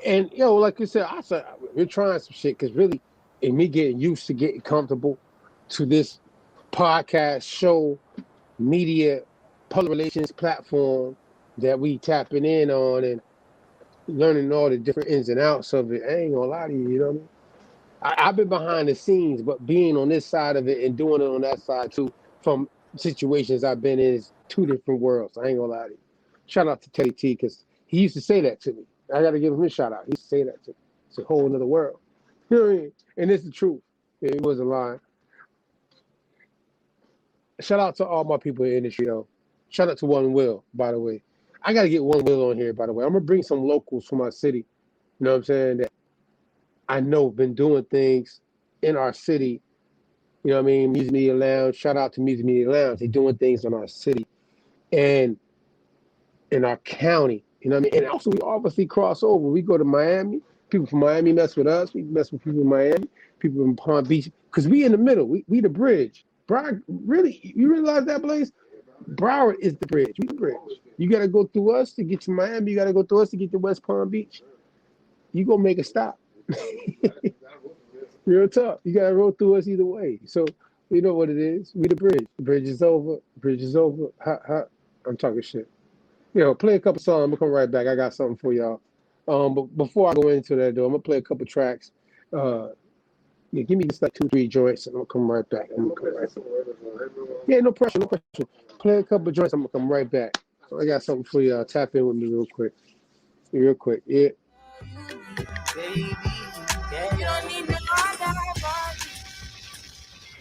And like you said, I said we're trying some shit because really, and me getting used to getting comfortable to this podcast show, media, public relations platform that we tapping in on and learning all the different ins and outs of it. I ain't gonna lie to you, you know what I mean? I've been behind the scenes, but being on this side of it and doing it on that side too, from situations I've been in, is two different worlds. I ain't gonna lie to you. Shout out to Teddy T because he used to say that to me. I got to give him a shout out. He used to say that to me. It's a whole other world. You know what I mean? And it's the truth. It wasn't lying. Shout out to all my people in the industry, though. Shout out to One Will, by the way. I got to get One Will on here, by the way. I'm going to bring some locals from my city. You know what I'm saying? That I know been doing things in our city. You know what I mean? Music Media Lounge. Shout out to Music Media Lounge. They're doing things in our city and in our county. You know what I mean? And also, we obviously cross over. We go to Miami. People from Miami mess with us. We mess with people in Miami. People in Palm Beach. Because we in the middle. We the bridge. Broward, really? You realize that, Blaze? Broward is the bridge. We the bridge. You got to go through us to get to Miami. You got to go through us to get to West Palm Beach. You going to make a stop. Real tough. You got to roll through us either way. So, you know what it is. We the bridge. The bridge is over. The bridge is over. Ha, ha. I'm talking shit. Play a couple songs. I'm going to come right back. I got something for y'all. But before I go into that, though, I'm gonna play a couple tracks. Yeah, give me just like 2, 3 joints, and I'll come right back. Yeah, no pressure, no pressure. Play a couple joints, I'm gonna come right back. I got something for you. Tap in with me real quick. Real quick. Yeah.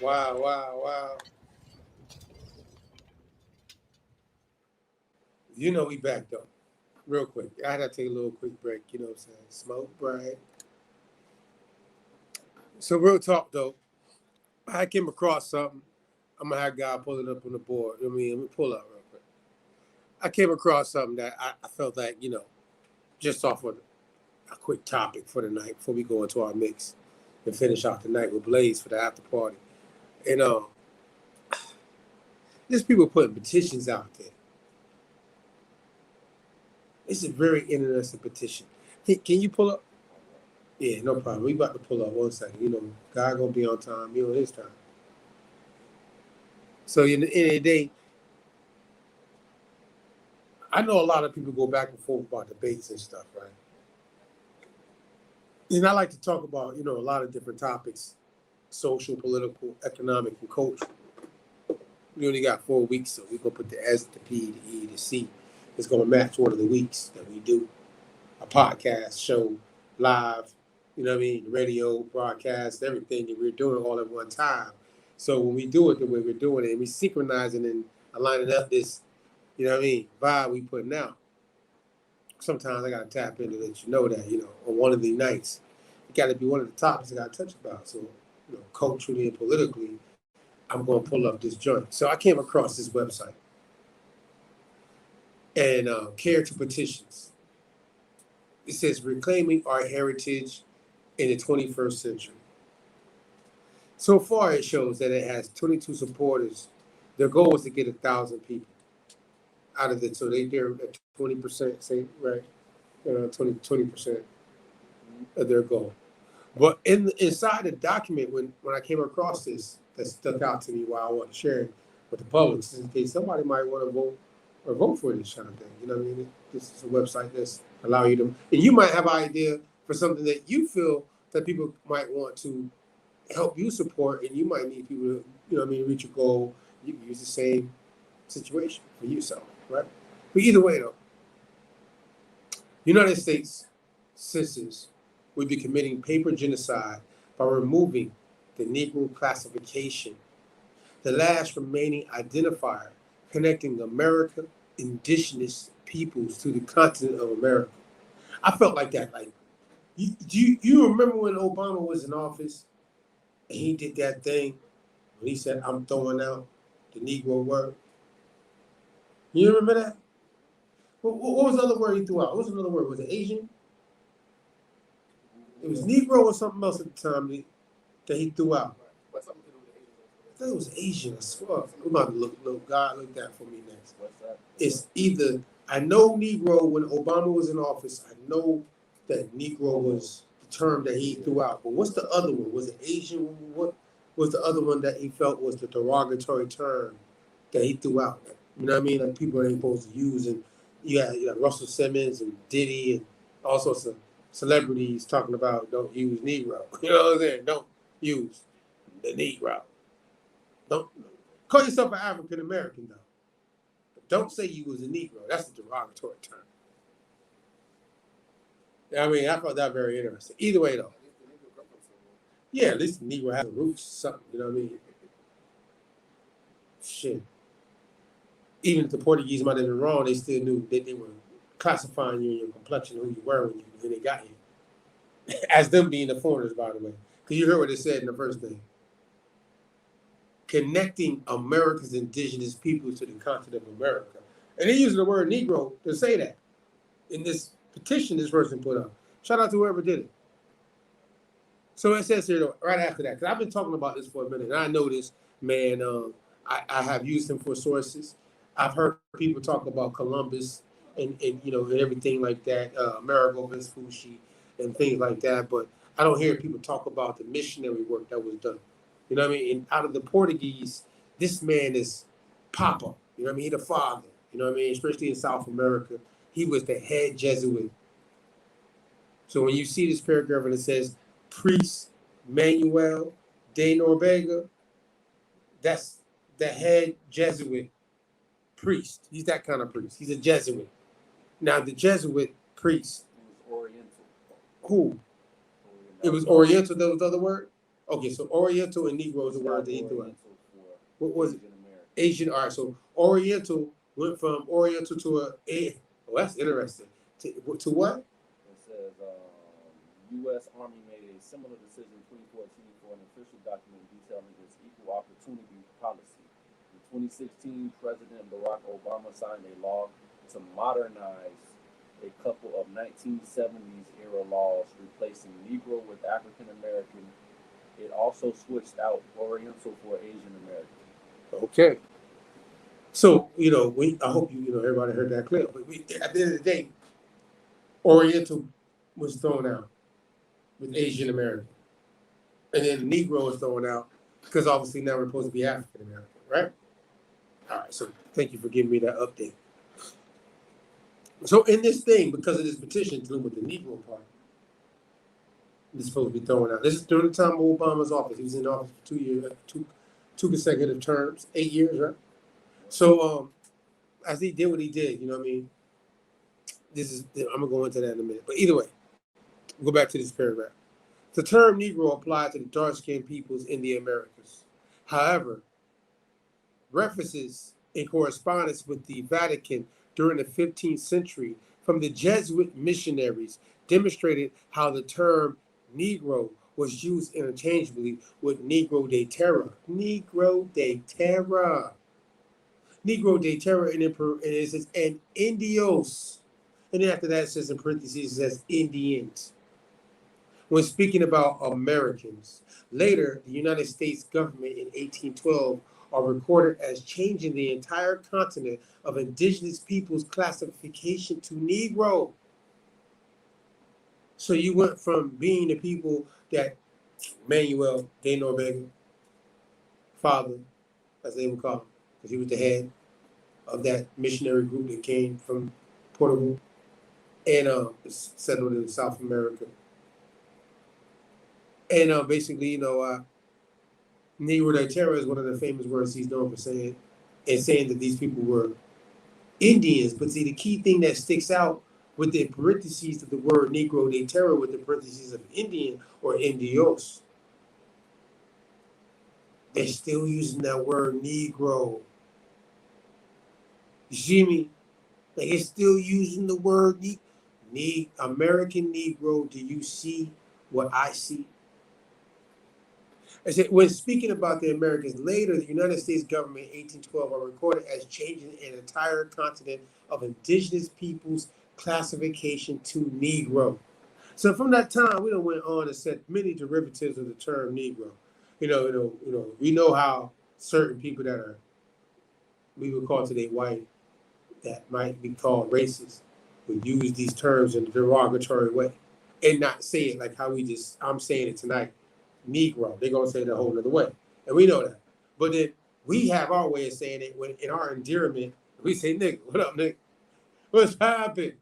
Wow, wow, wow. You know we back though. Real quick. I had to take a little quick break, you know what I'm saying? Smoke break. So real talk though. I came across something. I'm gonna have God pull it up on the board. I mean, let me pull up real quick. I came across something that I felt like, you know, just off of a quick topic for the night before we go into our mix and finish out the night with Blaze for the after party. And there's people putting petitions out there. It's a very interesting petition. Can you pull up? Yeah, no problem. We about to pull up 1 second. You know, God gonna be on time. You on his time. So in the end of the day, I know a lot of people go back and forth about debates and stuff, right? And I like to talk about, you know, a lot of different topics: social, political, economic, and cultural. We only got 4 weeks, so we're gonna put the S, the P, the E, the C. It's gonna match one of the weeks that we do a podcast, show, live, you know what I mean, radio, broadcast, everything that we're doing all at one time. So when we do it the way we're doing it, and we synchronizing and aligning up this, you know what I mean, vibe we putting out. Sometimes I gotta tap into let you know that, you know, on one of the nights, it gotta be one of the topics I gotta touch about. So, you know, culturally and politically, I'm gonna pull up this joint. So I came across this website and character petitions. It says reclaiming our heritage in the 21st century. So far, it shows that it has 22 supporters. Their goal was to get 1,000 people out of it. So they're at 20%, say, right? 20% of their goal. But inside the document, when I came across this, that stuck out to me while I want to share it with the public, in case somebody might want to vote for this kind of thing. You know what I mean? This is a website that's allow you to, and you might have an idea for something that you feel that people might want to help you support, and you might need people to, you know what I mean, reach your goal. You can use the same situation for yourself, right? But either way, though, United States citizens would be committing paper genocide by removing the Negro classification, the last remaining identifier connecting America, indigenous peoples to the continent of America. I felt like that. Like, you remember when Obama was in office and he did that thing when he said, "I'm throwing out the Negro word"? You remember that? What was the other word he threw out? What was another word? Was it Asian? It was Negro or something else at the time that he threw out. I thought it was Asian. I swear. I'm about to look. God, look that for me next. It's either, I know Negro when Obama was in office. I know that Negro was the term that he threw out. But what's the other one? Was it Asian? What was the other one that he felt was the derogatory term that he threw out? You know what I mean? Like people ain't supposed to use. And you got Russell Simmons and Diddy and all sorts of celebrities talking about don't use Negro. You know what I'm saying? Don't use the Negro. Don't call yourself an African American though. But don't say you was a Negro. That's a derogatory term. I mean, I thought that very interesting. Either way though. Yeah, at least the Negro has roots, something, you know what I mean? Shit. Even if the Portuguese might have been wrong, they still knew that they were classifying you and your complexion, who you were when they got you. As them being the foreigners, by the way. Because you heard what they said in the first thing. Connecting America's indigenous peoples to the continent of America. And they used the word Negro to say that in this petition this person put up. Shout out to whoever did it. So it says here, though, right after that, because I've been talking about this for a minute, and I know this, man, I have used him for sources. I've heard people talk about Columbus and you know, and everything like that, Amerigo Vespucci and things like that, but I don't hear people talk about the missionary work that was done. You know what I mean? And out of the Portuguese, this man is Papa. You know what I mean? He the father. You know what I mean? Especially in South America. He was the head Jesuit So when you see this paragraph and it says priest Manuel de Norbega, that's the head Jesuit priest. He's that kind of priest. He's a Jesuit. Now the Jesuit priest. It was Oriental. Who? It was Oriental. That was the other word. Okay, so Oriental and Negro is the word that he threw out. What was it? Asian. All right. So Oriental went from Oriental to a. Oh, that's interesting. To what? It says U.S. Army made a similar decision in 2014 for an official document detailing its equal opportunity policy. In 2016, President Barack Obama signed a law to modernize a couple of 1970s era laws, replacing Negro with African American. It also switched out Oriental for Asian American. Okay. So, I hope everybody heard that clear. But at the end of the day, Oriental was thrown out with Asian American. And then Negro was thrown out because obviously now we're supposed to be African American, right? All right. So thank you for giving me that update. So in this thing, because of this petition dealing with the Negro part, it's supposed to be thrown out. This is during the time of Obama's office. He was in office for 2 years, two consecutive terms, 8 years, right? So as he did what he did, you know what I mean? I'm gonna go into that in a minute. But either way, go back to this paragraph. The term Negro applied to the dark-skinned peoples in the Americas. However, references in correspondence with the Vatican during the 15th century from the Jesuit missionaries demonstrated how the term Negro was used interchangeably with Negro de Terra. Negro de Terra. Negro de Terra, and it says, and Indios. And then after that, it says in parentheses, it says Indians. When speaking about Americans, later, the United States government in 1812 are recorded as changing the entire continent of indigenous peoples' classification to Negro. So you went from being the people that Manuel de Norbega, father, as they would call him, because he was the head of that missionary group that came from Portugal and settled in South America. And basically, Negro de Terra is one of the famous words he's known for saying, and saying that these people were Indians. But see, the key thing that sticks out with the parentheses of the word Negro de Terra with the parentheses of Indian or Indios, they're still using that word Negro. You see me? Like, it's still using the word American Negro. Do you see what I see? I said, when speaking about the Americans later, the United States government in 1812 are recorded as changing an entire continent of indigenous peoples' classification to Negro. So from that time, we done went on and said many derivatives of the term Negro. We know how certain people that are, we would call today white, that might be called racist, would use these terms in a derogatory way and not say it like how I'm saying it tonight. Negro, they're gonna say it a whole other way, and we know that. But then we have our way of saying it when in our endearment we say, "Nigga, what up, nigga? What's happening?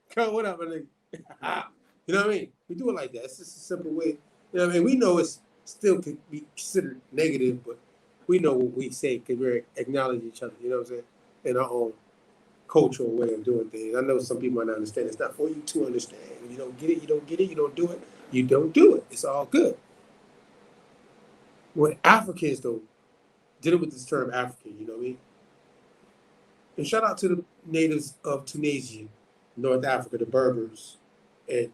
Come, what up, nigga?" You know what I mean? We do it like that. It's just a simple way. You know what I mean? We know it's still could be considered negative, but we know what we say because we acknowledge each other. You know what I'm saying? In our own cultural way of doing things. I know some people might not understand. It's not for you to understand. If you don't get it, you don't get it. You don't do it. You don't do it. It's all good. When Africans, though, dealing with this term African, you know what I mean? And shout out to the natives of Tunisia, North Africa, the Berbers, and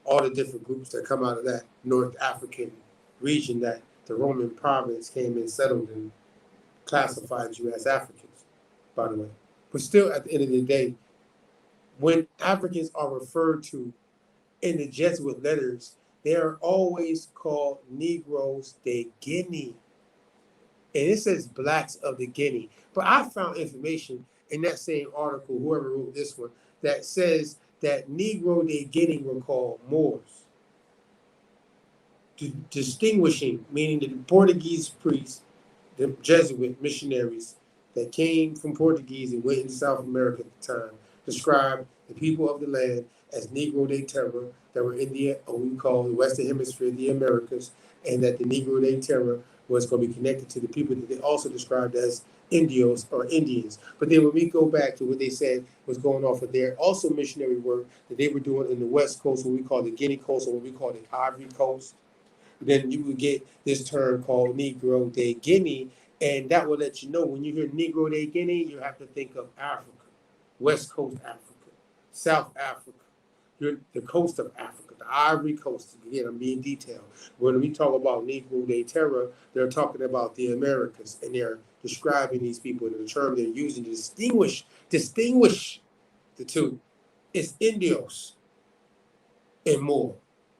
all the different groups that come out of that North African region that the Roman province came and settled and classified you as Africans, by the way. But still, at the end of the day, when Africans are referred to in the Jesuit letters, they are always called Negroes de Guinea. And it says blacks of the Guinea. But I found information in that same article, whoever wrote this one, that says that Negro de Guinea were called Moors. Distinguishing, meaning the Portuguese priests, the Jesuit missionaries that came from Portuguese and went into South America at the time, described the people of the land as Negro de Terra that were in the, or we call the Western Hemisphere, the Americas, and that the Negro de Terra was going to be connected to the people that they also described as Indios or Indians. But then when we go back to what they said was going on for their also missionary work that they were doing in the West Coast, what we call the Guinea Coast, or what we call the Ivory Coast, then you would get this term called Negro de Guinea, and that will let you know when you hear Negro de Guinea, you have to think of Africa, West Coast Africa, South Africa, the coast of Africa, the Ivory Coast. Again, I'm being detailed. When we talk about Negro de Terra, they're talking about the Americas, and they're describing these people. And the term they're using to distinguish the two is Indios and more,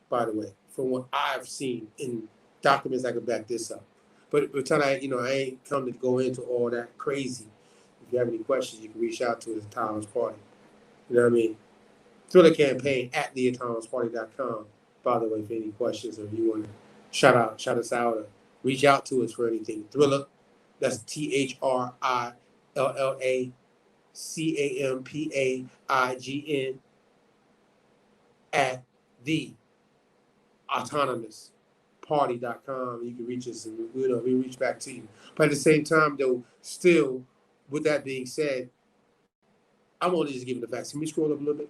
by the way, from what I've seen in documents. I can back this up. But tonight, I ain't come to go into all that crazy. If you have any questions, you can reach out to us at Thomas Party. You know what I mean? Thrilla campaign at theatomisparty.com. By the way, if any questions or if you want to shout us out or reach out to us for anything, Thrilla, that's THRILLACAMPAIGN at theautonomousparty.com. You can reach us and we reach back to you. But at the same time, though, still, with that being said, I'm only just giving the facts. Can we scroll up a little bit?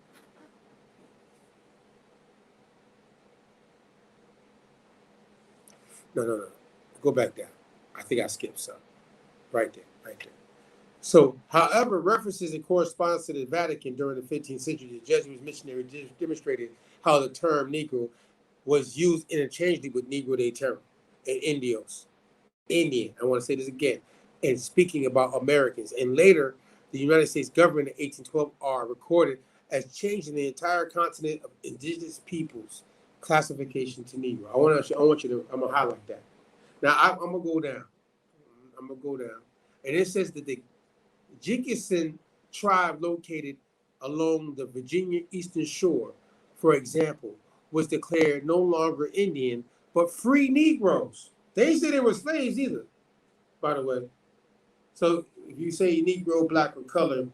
No. Go back down. I think I skipped some. Right there. So, however, references and correspondence to the Vatican during the 15th century, the Jesuit missionary demonstrated how the term Negro was used interchangeably with Negro de Terra and Indios. Indian, I want to say this again, and speaking about Americans. And later, the United States government in 1812 are recorded as changing the entire continent of indigenous peoples classification to Negro. I'm going to highlight that. Now, I'm going to go down. And it says that the Jinkinson tribe located along the Virginia Eastern Shore, for example, was declared no longer Indian, but free Negroes. They didn't say they were slaves either, by the way. So if you say Negro, black, or colored,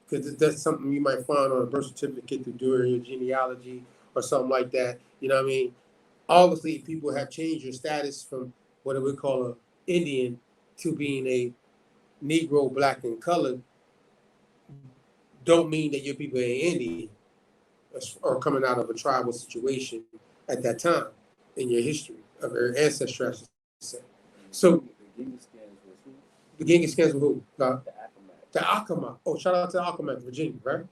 because that's something you might find on a birth certificate through doing your genealogy or something like that, you know what I mean? Obviously, people have changed your status from what we call an Indian to being a Negro, black, and colored. Don't mean that your people ain't Indian or coming out of a tribal situation at that time in your history of your ancestry, I should say. So the Genghis Khans were who? The Accomac. Oh, shout out to the Accomac, Virginia, right?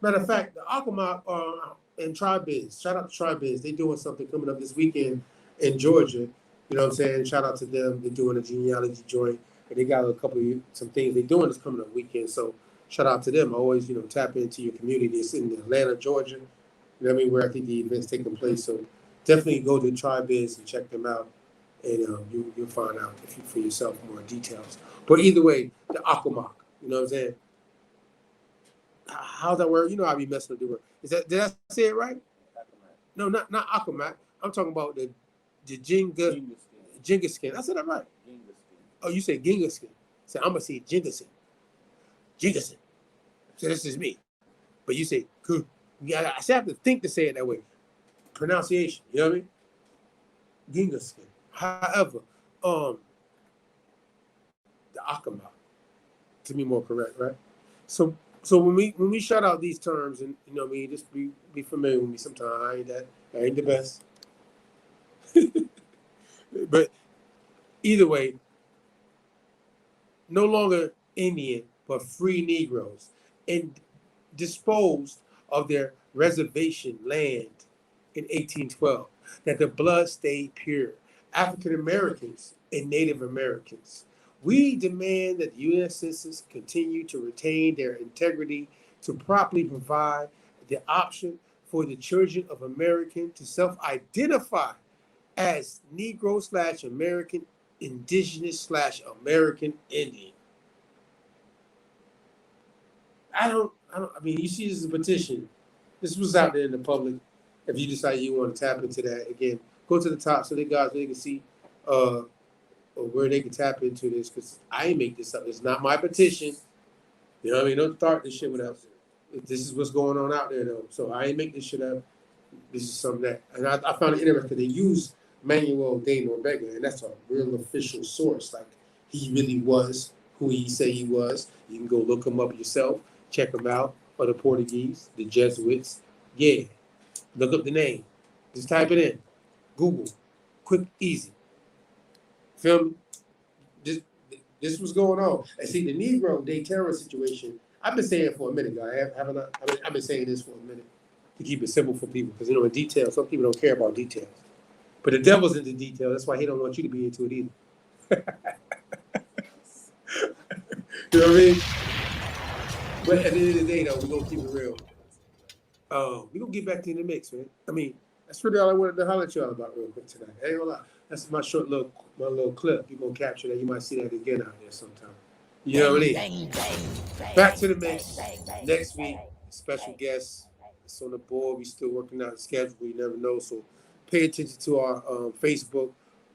Matter of fact, the Accomac and Tribe Biz. Shout out to Tribe Biz. They doing something coming up this weekend in Georgia. You know what I'm saying? Shout out to them. They're doing a genealogy joint. And they got some things they're doing this coming up weekend. So shout out to them. I always, tap into your community. It's in Atlanta, Georgia. You know what I mean? Where I think the event's taking place. So definitely go to Tribe Biz and check them out. And you'll find out for yourself more details. But either way, the Accomac. You know what I'm saying? How's that word? I be messing with the word. Did I say it right? No, not Accomac. I'm talking about the Genghis Khan. I said that right. Oh, you say Genghis Khan. So I'm gonna say Jingerson. So this is me. But you say good. I have to think to say it that way. Pronunciation. You know what I mean? Genghis Khan. However, the Accomac, to be more correct, right? So when we shout out these terms, and just be familiar with me sometimes. I ain't the best. But either way, no longer Indian, but free Negroes, and disposed of their reservation land in 1812, that the blood stayed pure. African Americans and Native Americans. We demand that the U.S. Census continue to retain their integrity to properly provide the option for the children of American to self-identify as Negro/American, Indigenous/American Indian. I mean, you see this is a petition. This was out there in the public. If you decide you want to tap into that, again, go to the top so they can see where they can tap into this, because I ain't make this up. It's not my petition. You know what I mean? Don't start this shit without. This is what's going on out there, though. So I ain't making this shit up. This is something that, and I found it interesting. They use Manuel de Norbega, and that's a real official source. Like, he really was who he said he was. You can go look him up yourself, check him out. Or the Portuguese, the Jesuits. Yeah, look up the name. Just type it in. Google. Quick, easy. Feel me? This was going on. And see, the Negro Day terror situation, I've been saying it for a minute, guys. I've been saying this for a minute to keep it simple for people. Because, in detail, some people don't care about details. But the devil's in the detail. That's why he don't want you to be into it either. You know what I mean? But at the end of the day, though, we're going to keep it real. We're going to get back to the mix, man. I mean, that's really all I wanted to holler at y'all about real quick tonight. I ain't gonna lie. That's my short little clip. You're going to capture that. You might see that again out there sometime. You know what I mean? Back to the mix. Next week, special guest. It's on the board. We still working out the schedule. You never know. So pay attention to our Facebook,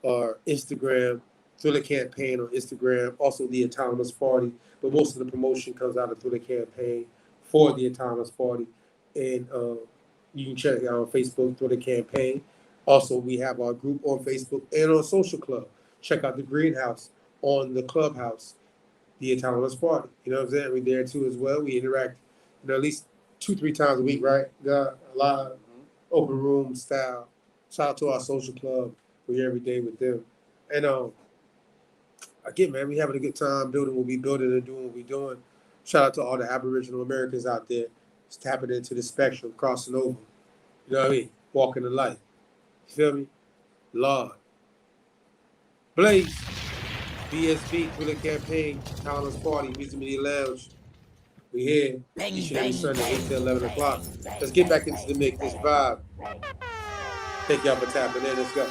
our Instagram, Thrilla Campaign on Instagram, also the Autonomous Party. But most of the promotion comes out of Thrilla Campaign for the Autonomous Party. And you can check it out on Facebook, Thrilla Campaign. Also, we have our group on Facebook and on Social Club. Check out the Greenhouse on the Clubhouse, the Autonomous Party. You know what I'm saying? We're there too as well. We interact, at least 2-3 times a week, right? Got a live, open room style. Shout out to our Social Club. We're here every day with them. And again, man, we having a good time building what we building and doing what we doing. Shout out to all the Aboriginal Americans out there just tapping into the spectrum, crossing over. You know what I mean? Walking the light. You feel me? Lord. Blaze, BSB, Thrilla Campaign, Autonomous Party, Music Media Lounge. We here each and every Sunday, 8 to 11 o'clock. Let's get back into the mix, this vibe. Thank y'all for tapping in. Let's go.